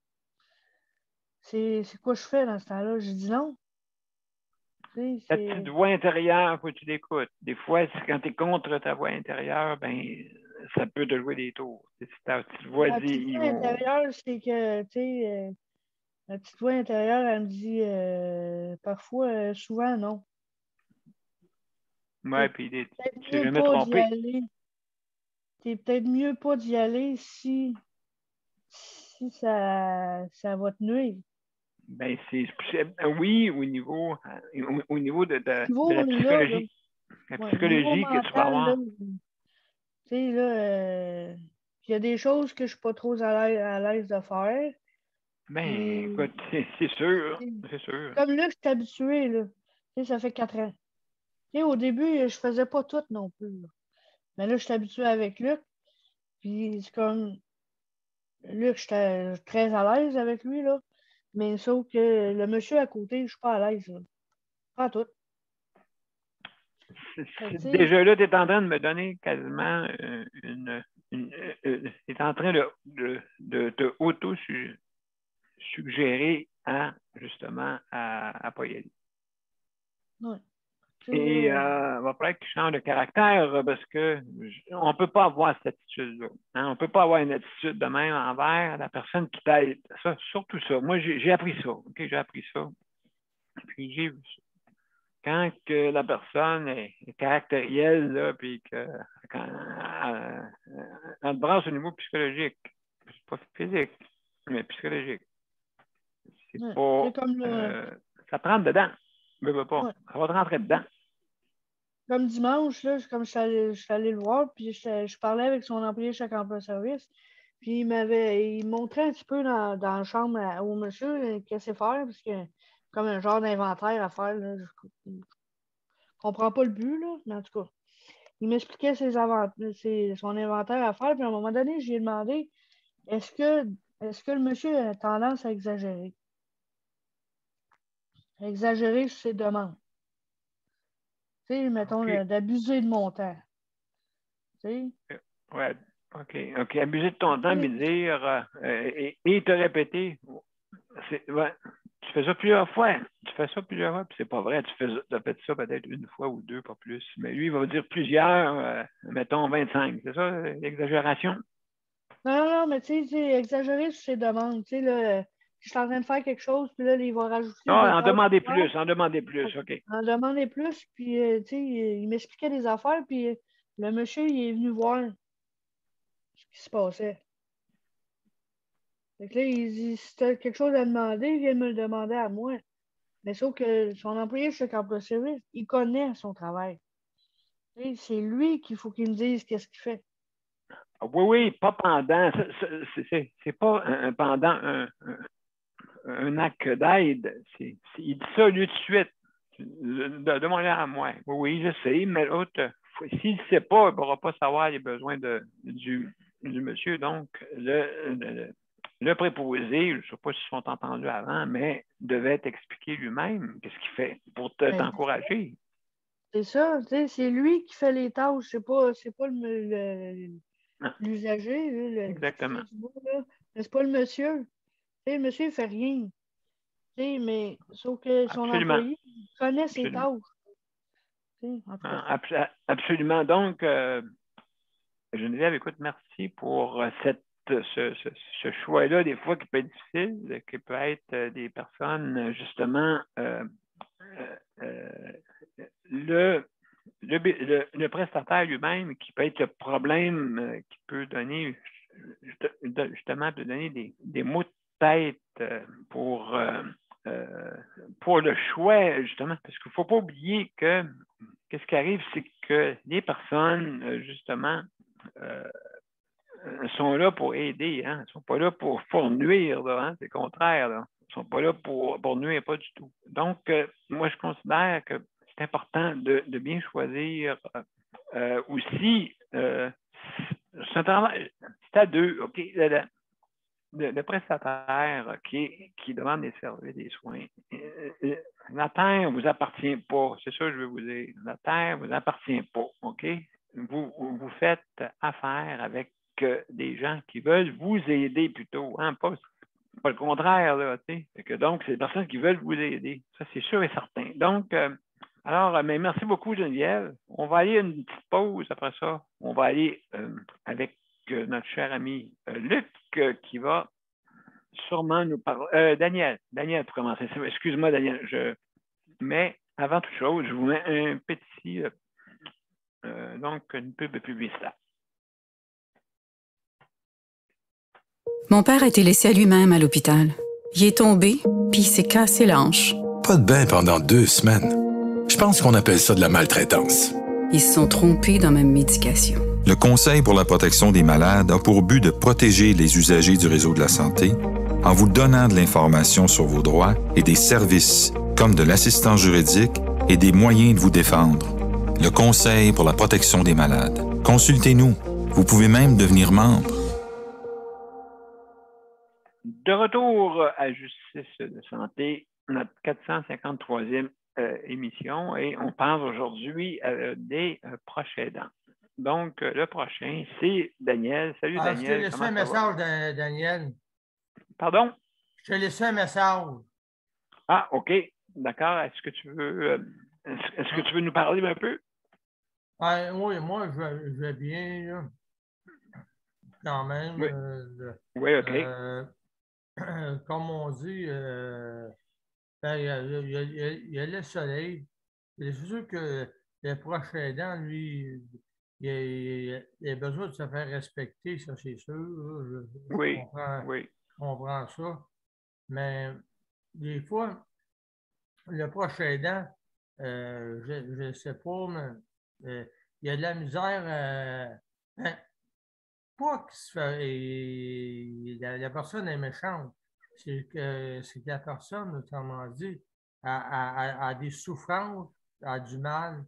C'est quoi je fais dans ce temps-là? Je dis non. Tu sais, Ta petite voix intérieure, faut que tu l'écoutes. Des fois, quand tu es contre ta voix intérieure, ben, ça peut te jouer des tours. Si ta petite voix La dit, petite voix intérieure, c'est que, tu sais, la petite voix intérieure, elle me dit parfois, souvent, non. ouais, puis tu Peut-être t'es mieux jamais pas d'y trompé. aller. C'est peut-être mieux pas d'y aller si ça va te nuire. Ben, oui, au niveau de Niveau, la là, psychologie. La ouais, niveau psychologie que tu vas mental, là, avoir. tu sais, là, il y a des choses que je suis pas trop à l'aise de faire. Ben, Puis, écoute, c'est sûr. C'est sûr. comme là, je suis habituée, là. Tu sais, ça fait 4 ans. Tu sais, au début, je faisais pas tout non plus, là. Mais là, je suis habituée avec Luc. Puis, c'est comme, Luc, j'étais très à l'aise avec lui, là. Mais sauf que le monsieur à côté, je suis pas à l'aise, là. Pas tout. Déjà là, tu es en train de me donner quasiment tu es en train de te auto-suggérer à, justement, à pas y aller. Ouais. Et il va falloir que tu changes de caractère parce que on ne peut pas avoir cette attitude-là. Hein? On ne peut pas avoir une attitude de même envers la personne qui t'aide. Ça, surtout ça. Moi, j'ai appris ça. Okay? J'ai appris ça. Puis j'ai vu ça. Quand que la personne est caractérielle, là, puis quand elle te brasse au niveau psychologique, c'est pas physique, mais psychologique. C'est pas. Comme ça te rentre dedans. Pas. Ouais. Ça va te rentrer dedans. Comme dimanche, là, comme je suis allée le voir, puis je parlais avec son employé chaque emploi-service. Puis il montrait un petit peu dans la chambre au monsieur qu'est-ce qu'il faire, parce que comme un genre d'inventaire à faire. Là, je comprends pas le but, là, mais en tout cas. Il m'expliquait son inventaire à faire, puis à un moment donné, je lui ai demandé est-ce que le monsieur a tendance à exagérer? Exagérer sur ses demandes. Tu sais, mettons, Okay. d'abuser de mon temps. Tu sais? Ouais, OK. Abuser de ton temps, mais dire et te répéter. Ouais, tu fais ça plusieurs fois. Puis c'est pas vrai. Tu as fait ça peut-être une fois ou deux, pas plus. Mais lui, il va dire plusieurs, mettons 25. C'est ça, l'exagération? Non, mais tu sais, c'est exagéré sur ses demandes. Tu sais, là, je suis en train de faire quelque chose, puis là, il va rajouter Non, des en tâches. demander plus, en demander plus, OK. En demander plus, puis tu sais, il m'expliquait des affaires, puis le monsieur, il est venu voir ce qui se passait. Fait que là, il dit, si tu as quelque chose à demander, il vient me le demander à moi. Mais sauf que son employé chez Emploi Service, il connaît son travail. C'est lui qu'il faut qu'il me dise qu'est-ce qu'il fait. Oui, pas pendant. C'est pas pendant un acte d'aide. Il dit ça lui de suite. Demandez à moi. Oui, je sais, mais l'autre, s'il ne sait pas, il ne pourra pas savoir les besoins du monsieur. Donc, le préposé, je ne sais pas s'ils sont entendus avant, mais devait t'expliquer lui-même qu'est-ce qu'il fait pour t'encourager. C'est ça, c'est lui qui fait les tâches, c'est pas l'usager. Exactement. C'est pas le monsieur. Le monsieur ne fait rien. Mais sauf que son employé connaît ses tâches. Absolument. Donc, Geneviève, écoute, merci pour ce choix-là, des fois qui peut être difficile, qui peut être des personnes, justement, le prestataire lui-même qui peut être le problème qui peut donner, justement, peut donner des mots de tête pour le choix, justement, parce qu'il ne faut pas oublier que qu'est-ce qui arrive, c'est que les personnes, justement, sont là pour aider, hein? Ils ne sont pas là pour nuire, là, hein? C'est le contraire, là. Ils ne sont pas là pour nuire, pas du tout. Donc, moi, je considère que c'est important de bien choisir aussi. C'est à deux, OK? Le prestataire qui demande des services, des soins. La terre ne vous appartient pas. C'est ça que je veux vous dire. La terre ne vous appartient pas. OK? Vous faites affaire avec des gens qui veulent vous aider plutôt. Hein? Pas le contraire, là. Donc, c'est des personnes qui veulent vous aider. Ça, c'est sûr et certain. Donc, alors, mais merci beaucoup, Geneviève. On va aller à une petite pause après ça. On va aller avec notre cher ami Luc qui va sûrement nous parler. Daniel, pour commencer. Excuse-moi, Daniel. Mais avant toute chose, je vous mets un petit, donc une pub publicitaire. Mon père a été laissé à lui-même à l'hôpital. Il est tombé, puis il s'est cassé l'hanche. Pas de bain pendant 2 semaines. Je pense qu'on appelle ça de la maltraitance. Ils se sont trompés dans ma médication. Le Conseil pour la protection des malades a pour but de protéger les usagers du réseau de la santé en vous donnant de l'information sur vos droits et des services comme de l'assistance juridique et des moyens de vous défendre. Le Conseil pour la protection des malades. Consultez-nous. Vous pouvez même devenir membre. De retour à Justice de santé, notre 453e émission, et on parle aujourd'hui des proches aidants. Donc, le prochain, c'est Daniel. Salut, Daniel. Je t'ai laissé un message, Daniel. Pardon? Je t'ai laissé un message. Ah, OK. D'accord. Est-ce que tu veux nous parler un peu? Oui, moi, je vais bien, là. Quand même. Oui, oui, OK. Comme on dit, il y a le soleil. C'est sûr que le proche aidant, lui, il a besoin de se faire respecter, ça c'est sûr. Je comprends ça. Mais des fois, le proche aidant, je ne sais pas, mais il y a de la misère. Pas que la personne est méchante, c'est que la personne, autrement dit, a des souffrances, a du mal,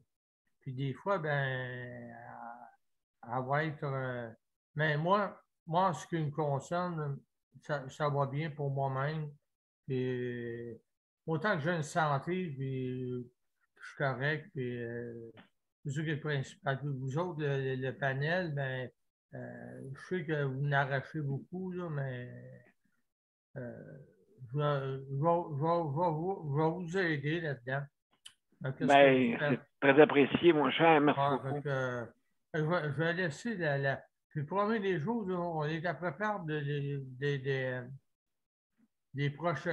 puis des fois, elle va être... mais moi, en ce qui me concerne, ça va bien pour moi-même, puis autant que j'ai une santé, puis je suis correct, puis c'est sûr que le principal. Vous autres, le panel, je sais que vous n'arrachez beaucoup, là, mais je vais vous aider là-dedans. C'est très apprécié, mon cher. Merci beaucoup. Je vais laisser Puis, premier des choses, on est à préparer des proches.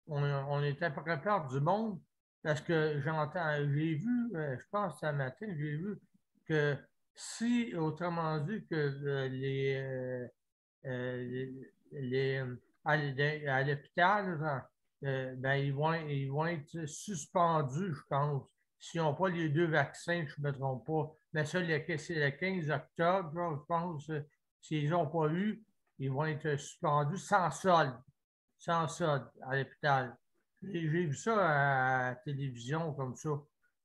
On est à préparer du monde parce que j'ai vu, je pense ce matin, j'ai vu que si, autrement dit, que à l'hôpital, ben, ils vont être suspendus, je pense. S'ils n'ont pas les 2 vaccins, je ne me trompe pas. Mais ça, c'est le 15 octobre, je pense. S'ils n'ont pas eu, ils vont être suspendus sans solde. Sans solde à l'hôpital. J'ai vu ça à la télévision comme ça.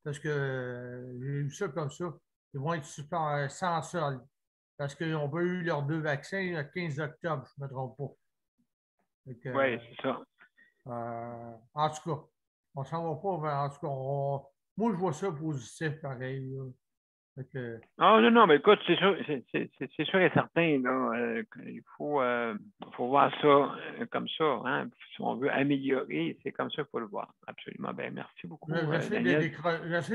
Parce que j'ai vu ça comme ça. Ils vont être sans solde. Parce qu'ils n'ont pas eu leurs 2 vaccins le 15 octobre, je ne me trompe pas. Oui, c'est ça. En tout cas, on s'en va pas vers. En tout cas, moi, je vois ça positif pareil. Non, mais écoute, c'est sûr et certain, là, il faut voir ça comme ça. Hein? Si on veut améliorer, c'est comme ça qu'il faut le voir. Absolument. Ben, merci beaucoup. J'essaie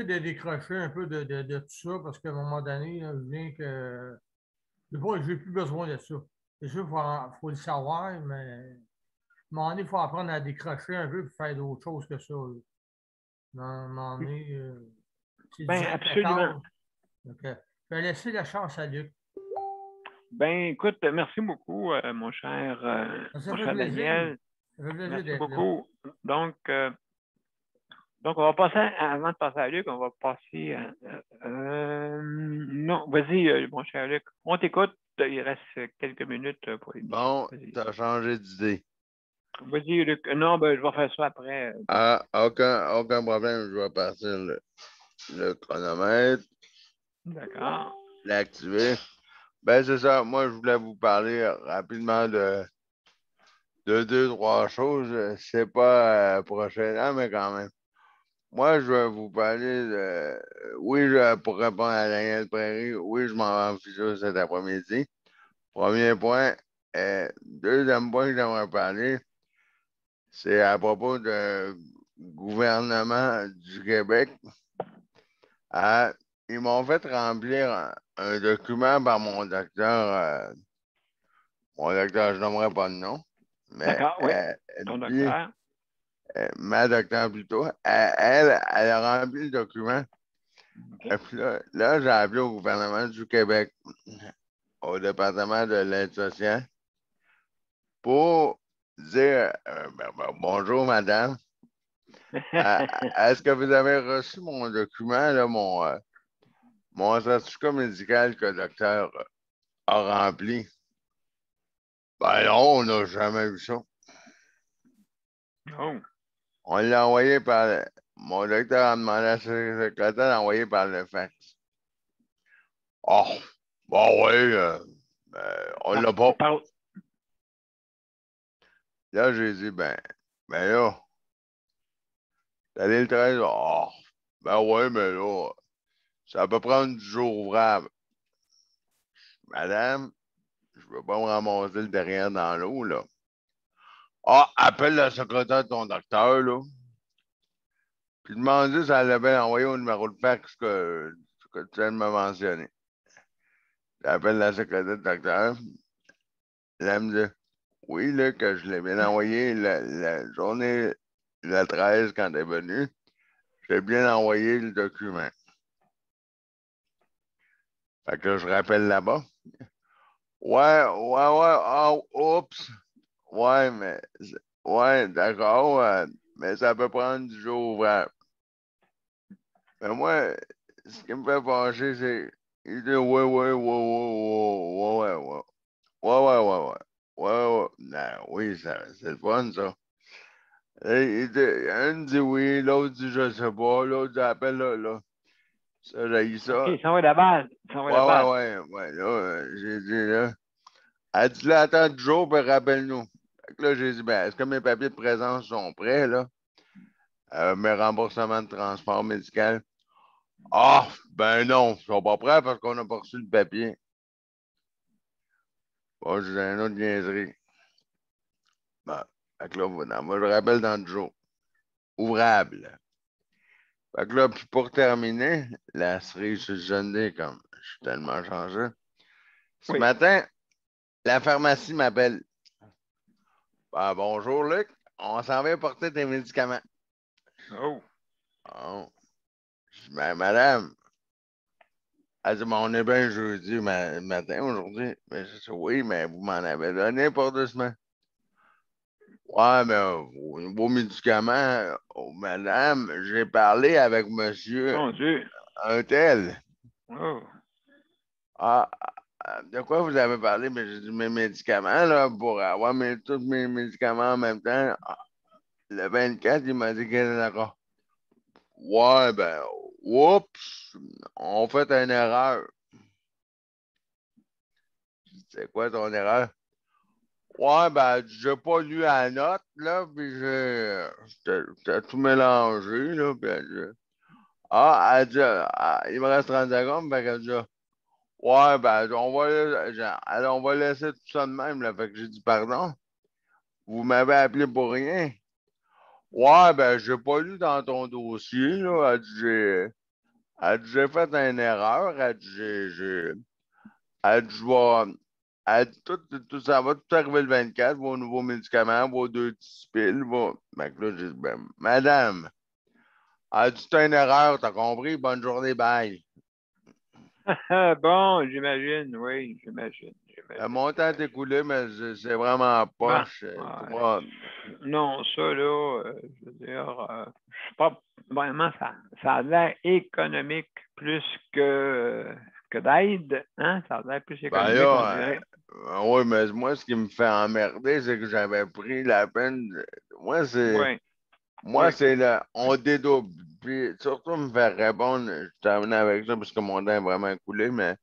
de décrocher un peu de tout ça parce qu'à un moment donné, là, je viens que. Je n'ai plus besoin de ça. C'est sûr qu'il faut le savoir, mais à un moment donné, il faut apprendre à décrocher un peu et faire d'autres choses que ça. À un moment donné, c'est ben, absolument. Donc, je vais laisser la chance à Luc. Ben, écoute, merci beaucoup, mon cher Daniel. Merci beaucoup. Donc, on va passer, avant de passer à Luc, on va passer non, vas-y, mon cher Luc. On t'écoute. Il reste quelques minutes pour les Bon, tu as changé d'idée. Vas-y, Luc. Non, ben, je vais faire ça après. Aucun problème. Je vais partir le chronomètre. D'accord. L'activer. Ben, c'est ça. Moi, je voulais vous parler rapidement de 2-3 choses. C'est pas prochainement, mais quand même. Moi, je vais vous parler de. Oui, pour répondre à Daniel Prairie, oui, je m'en vais en physio cet après-midi. Premier point. Deuxième point que j'aimerais parler, c'est à propos du gouvernement du Québec. Ils m'ont fait remplir un document par mon docteur. Je n'aimerais pas de nom. D'accord, oui. Ton docteur. Ma docteur plutôt. Elle a rempli le document. Okay. Et puis là, j'ai appelé au gouvernement du Québec, au département de l'aide sociale, pour dire bonjour, madame. Est-ce que vous avez reçu mon document, là, mon certificat médical que le docteur a rempli? Ben non, on n'a jamais vu ça. Non. On l'a envoyé par. Mon docteur a demandé à sa secrétaire d'envoyer par le fax. Oh, bon, oui, on l'a pas. Là, j'ai dit, ben là, t'allais le 13, oh, ben ouais, mais là, ça peut prendre du jour ouvrable. Madame, je ne veux pas me ramasser le derrière dans l'eau, là. Ah, appelle la secrétaire de ton docteur, là. Puis demande si elle avait envoyé au numéro de fax que tu viens de me mentionner. J'appelle la secrétaire du docteur. Elle me dit, oui, là, que je l'ai bien envoyé la journée, le 13, quand elle est venue. J'ai bien envoyé le document. Fait que je rappelle là-bas. Ouais, oups. Ouais, d'accord, mais ça peut prendre du jour ouvrable. Mais moi, ce qui me fait fâcher, c'est il dit ouais. Non, oui, c'est le fun, ça. Et un dit oui, l'autre dit je sais pas, l'autre dit appelle là. Ça, j'ai eu ça. OK, ça va de la base. Ouais. Là, j'ai dit là. Elle dit là, attends 10 jours, puis rappelle-nous. Là, j'ai dit, ben, est-ce que mes papiers de présence sont prêts, là? Mes remboursements de transport médical. Ah, ben non, ils sont pas prêts parce qu'on n'a pas reçu le papier. Bon, j'ai une autre niaiserie. Ben, fait que là, moi, je rappelle dans 10 jours. Ouvrable. Fait que là, puis pour terminer, la cerise sur le sundae, comme je suis tellement changé, Ce matin, la pharmacie m'appelle. Ah, bonjour, Luc. On s'en vient porter tes médicaments. Oh. Je dis, madame, elle dit, on est bien jeudi matin aujourd'hui. Mais je dis, oui, mais vous m'en avez donné pour 2 semaines. Ouais, mais vos médicaments, madame, j'ai parlé avec monsieur un tel. Oh. Ah, de quoi vous avez parlé? Mais j'ai dit, mes médicaments, là, pour avoir tous mes médicaments en même temps. Le 24, il m'a dit qu'il était d'accord. Ouais, ben, oups, on fait une erreur. C'est quoi ton erreur? Ouais, ben, j'ai pas lu la note, là, puis j'ai tout mélangé, là, puis elle dit, il me reste 30 secondes, fait qu'elle dit, ouais, ben, on va laisser tout ça de même, là, fait que j'ai dit, pardon, vous m'avez appelé pour rien? Ouais, ben, j'ai pas lu dans ton dossier, là, elle dit, j'ai fait une erreur, elle dit, tout ça va tout arriver le 24, vos nouveaux médicaments, vos 2 petits piles, Ben, là, j'ai dit, ben, madame, elle dit, c'est une erreur, t'as compris? Bonne journée, bye. Bon, j'imagine, oui, j'imagine. Le montant est écoulé, mais c'est vraiment poche. Non, ça, là, je veux dire, je sais pas, vraiment, ça a l'air économique plus que d'aide, hein? Ça a l'air plus économique, on dirait. Oui, mais moi, ce qui me fait emmerder, c'est que j'avais pris la peine. Moi, c'est. Moi, c'est là. On dédouble. Puis surtout, me faire répondre, je termine avec ça parce que mon temps est vraiment coulé, mais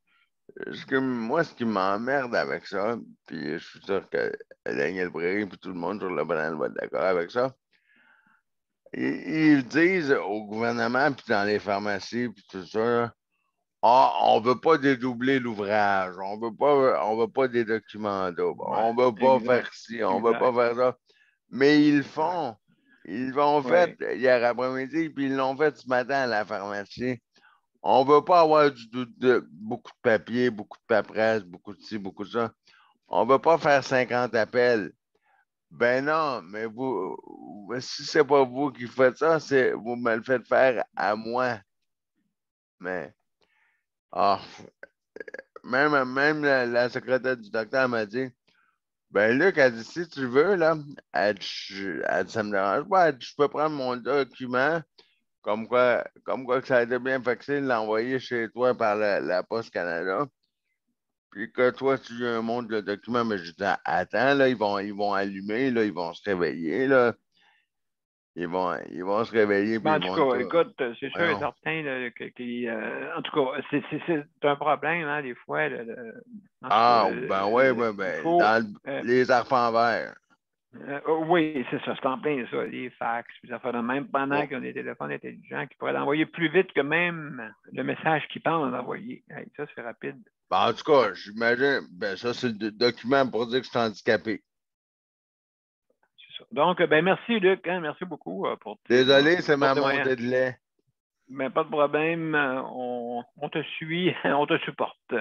ce qui m'emmerde avec ça, puis je suis sûr que Daniel Bréry puis tout le monde sur le banal va être d'accord avec ça. Ils disent au gouvernement puis dans les pharmacies puis tout ça, on ne veut pas dédoubler l'ouvrage, on veut pas des documents doubles, on ne veut pas faire ci, on ne veut pas faire ça. Mais ils le font. Ils l'ont fait hier après-midi, puis ils l'ont fait ce matin à la pharmacie. On ne veut pas avoir beaucoup de papier, beaucoup de paperasse, beaucoup de ci, beaucoup de ça. On ne veut pas faire 50 appels. Ben non, mais si ce n'est pas vous qui faites ça, vous me le faites faire à moi. Mais, même la secrétaire du docteur m'a dit, ben Luc, elle dit, si tu veux, là, elle dit, ça me dérange pas, elle dit, je peux prendre mon document, comme quoi que ça a été bien faxé, l'envoyer chez toi par la Poste Canada, puis que toi, tu lui montres le document, mais je dis, attends, là, ils vont allumer, là, ils vont se réveiller, là. Ils vont se réveiller. En tout cas, écoute, c'est sûr et certain en tout cas, c'est un problème, hein, des fois. Dans les enfants verts. Oui, c'est ça, c'est en plein ça, les fax, puis ça fait de même pendant qu'ils ont des téléphones intelligents qui pourraient l'envoyer plus vite que même le message qu'ils pensent d'envoyer. Hey, ça, c'est rapide. En tout cas, j'imagine, ça, c'est le document pour dire que je suis handicapé. Donc, merci, Luc. Hein, merci beaucoup pour désolé, c'est ma montée de lait. Mais pas de problème. On te suit, on te supporte.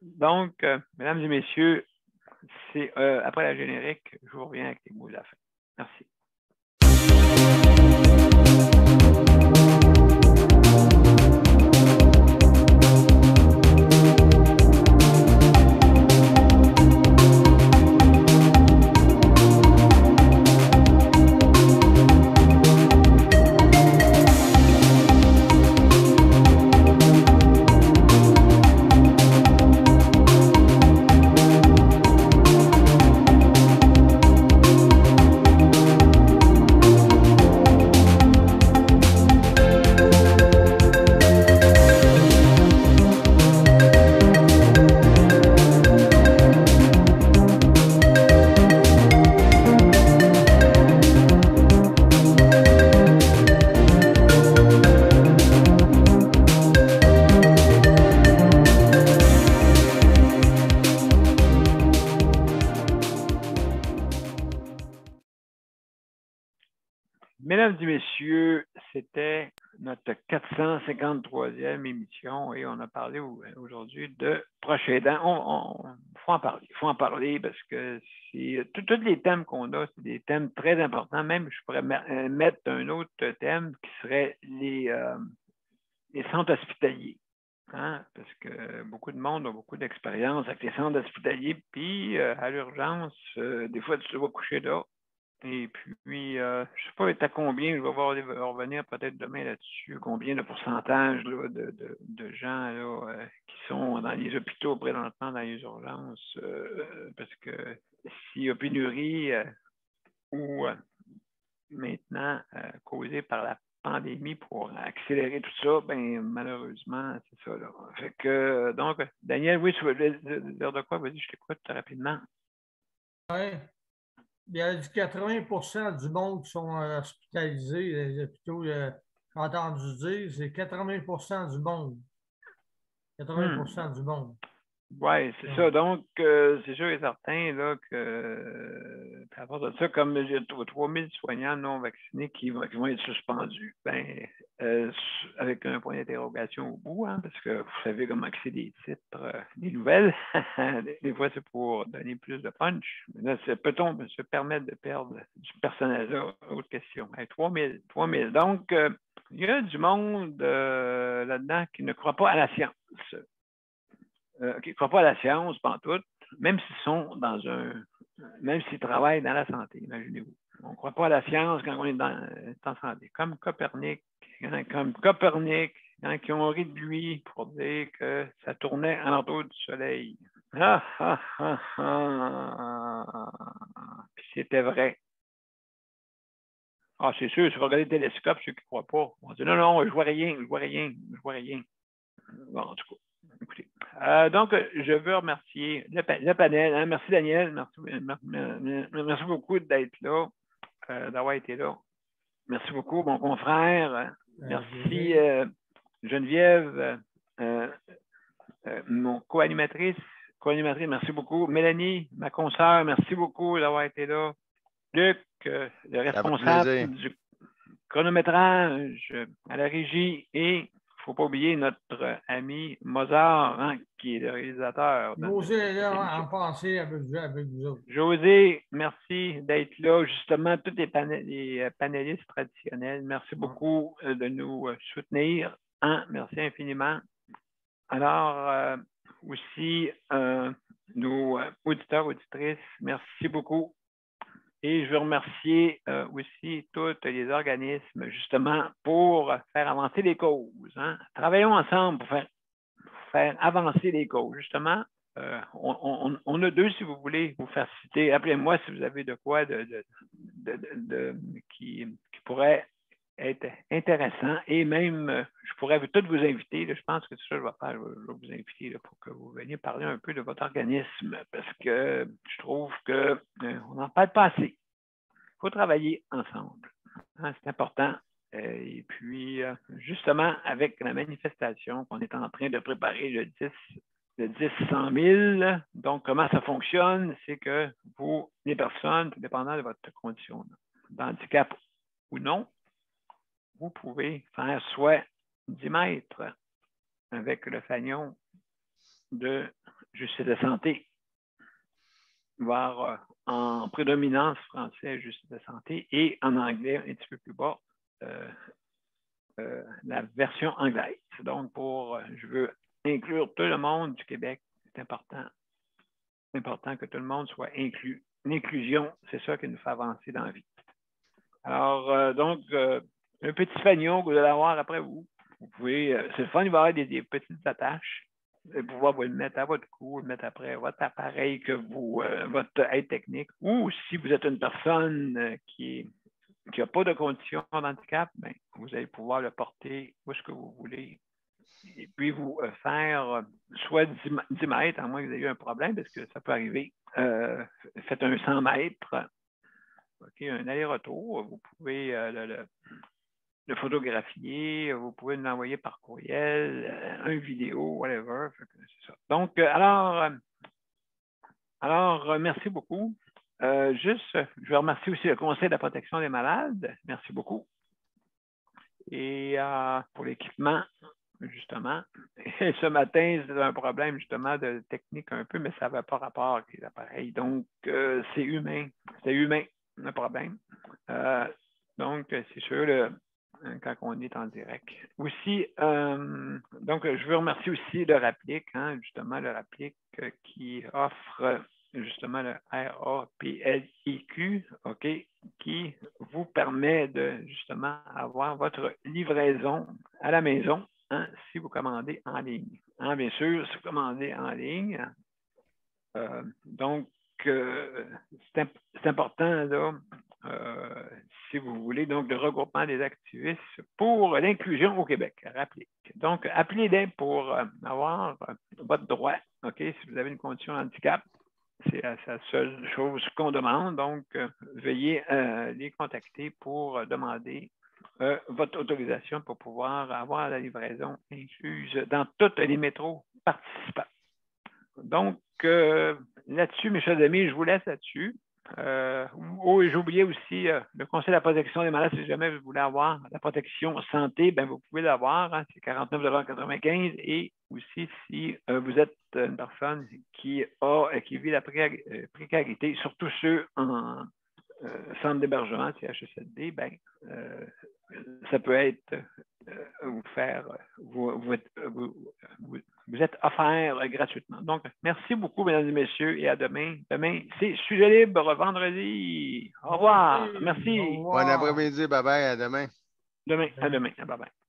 Donc, mesdames et messieurs, c'est après la générique, je vous reviens avec les mots de la fin. Merci. mesdames et messieurs, c'était notre 453e émission et on a parlé aujourd'hui de proches aidants. Faut en parler. Il faut en parler parce que tous les thèmes qu'on a, c'est des thèmes très importants. Même, je pourrais mettre un autre thème qui serait les centres hospitaliers. Hein? Parce que beaucoup de monde a beaucoup d'expérience avec les centres hospitaliers. Puis, à l'urgence, des fois, tu vas coucher là. Et puis, je ne sais pas à combien, je vais revenir peut-être demain là-dessus, combien de pourcentage là, de gens là, qui sont dans les hôpitaux présentement, dans les urgences, parce que s'il y a pénurie ou maintenant causée par la pandémie pour accélérer tout ça, ben malheureusement, c'est ça. Là. Fait que, donc, Daniel, oui, tu veux dire de quoi? Vas-y, je t'écoute rapidement. Oui. Il y a 80% du monde qui sont hospitalisés, les hôpitaux, j'ai entendu dire, c'est 80% du monde. 80% du monde. Oui, c'est ça. Donc, c'est sûr et certain là, que, à part de ça, comme j'ai 3000 soignants non vaccinés qui vont être suspendus, ben, avec un point d'interrogation au bout, hein, parce que vous savez comment c'est des titres, des nouvelles. Des fois, c'est pour donner plus de punch. Mais là, peut-on se permettre de perdre du personnel là? Autre question. 3000. Donc, il y a du monde là-dedans qui ne croit pas à la science. Qui ne croient pas à la science, pantoute, même s'ils sont même s'ils travaillent dans la santé, imaginez-vous. On ne croit pas à la science quand on est en santé. Comme Copernic, qui ont ri de lui pour dire que ça tournait alentour du soleil. Puis c'était vrai. Ah, c'est sûr, si vous regardez le télescope, ceux qui ne croient pas, on dit non, je vois rien. Bon, en tout cas. Écoutez. Donc, je veux remercier le panel. Hein. Merci, Daniel. Merci beaucoup d'être là, d'avoir été là. Merci beaucoup, mon confrère. Merci, Geneviève, mon co-animatrice. Merci beaucoup. Mélanie, ma consoeur, merci beaucoup d'avoir été là. Luc, le responsable du chronométrage à la régie et il ne faut pas oublier notre ami Mozart, hein, qui est le réalisateur. José est là en pensée avec vous autres. José, merci d'être là. Justement, tous les panélistes traditionnels, merci beaucoup de nous soutenir. Hein, merci infiniment. Alors, aussi, nos auditeurs, auditrices, merci beaucoup. Et je veux remercier aussi tous les organismes, justement, pour faire avancer les causes. Hein. Travaillons ensemble pour faire avancer les causes. Justement, on a deux, si vous voulez, vous faire citer. Appelez-moi si vous avez de quoi qui pourrait être intéressant. Et même, je pourrais tous vous inviter. Là, je pense que c'est ça que je vais faire. Je vais vous inviter là, pour que vous veniez parler un peu de votre organisme parce que je trouve qu'on n'en parle pas assez. Il faut travailler ensemble. Hein, c'est important. Et puis, justement, avec la manifestation qu'on est en train de préparer le 10-100 000, donc comment ça fonctionne, c'est que vous, les personnes, tout dépendant de votre condition d'handicap ou non, vous pouvez faire soit 10 mètres avec le fanion de Justice de santé, voire en prédominance français Justice de santé et en anglais un petit peu plus bas, la version anglaise. Donc, je veux inclure tout le monde du Québec. C'est important. C'est important que tout le monde soit inclus. L'inclusion, c'est ça qui nous fait avancer dans la vie. Alors, donc, un petit fanion que vous allez avoir après vous. Vous pouvez, c'est le fun, il va y avoir des petites attaches. Vous allez pouvoir vous le mettre à votre cou, le mettre après votre appareil, votre aide technique. Ou si vous êtes une personne qui n'a pas de condition d'handicap, ben, vous allez pouvoir le porter où est-ce que vous voulez. Et puis vous faire soit 10 mètres, à moins que vous ayez un problème, parce que ça peut arriver. Faites un 100 mètres, okay, un aller-retour. Vous pouvez le photographier, vous pouvez l'envoyer par courriel, une vidéo, whatever. C'est ça. Donc, alors, merci beaucoup. Je veux remercier aussi le Conseil de la protection des malades. Merci beaucoup. Et pour l'équipement, justement. Et ce matin, c'est un problème justement de technique un peu, mais ça n'avait pas rapport avec les appareils. Donc, c'est humain. C'est humain, le problème. Donc, c'est sûr, quand on est en direct. Aussi, donc, je veux remercier aussi le Rapplique, justement, le Rapplique qui offre justement le RAPLIQ, OK, qui vous permet de justement avoir votre livraison à la maison si vous commandez en ligne. Bien sûr, si vous commandez en ligne, donc c'est important là, si vous voulez, donc le regroupement des activistes pour l'inclusion au Québec, Rapplique. Donc, appelez-les pour avoir votre droit, OK, si vous avez une condition de handicap. C'est la seule chose qu'on demande. Donc, veuillez les contacter pour demander votre autorisation pour pouvoir avoir la livraison incluse dans tous les métros participants. Donc, là-dessus, mes chers amis, je vous laisse là-dessus. Et j'ai oublié aussi le Conseil de la protection des malades. Si jamais vous voulez avoir la protection santé, ben vous pouvez l'avoir. C'est 49,95 $. Et aussi, si vous êtes une personne qui vit la précarité, surtout ceux en centre d'hébergement, CHSLD, ben, ça peut être vous êtes offert gratuitement. Donc, merci beaucoup, mesdames et messieurs, et à demain. Demain, c'est Sujet libre, vendredi. Au revoir. Merci. Bon après-midi. Bye-bye. À demain. À demain. Bye-bye.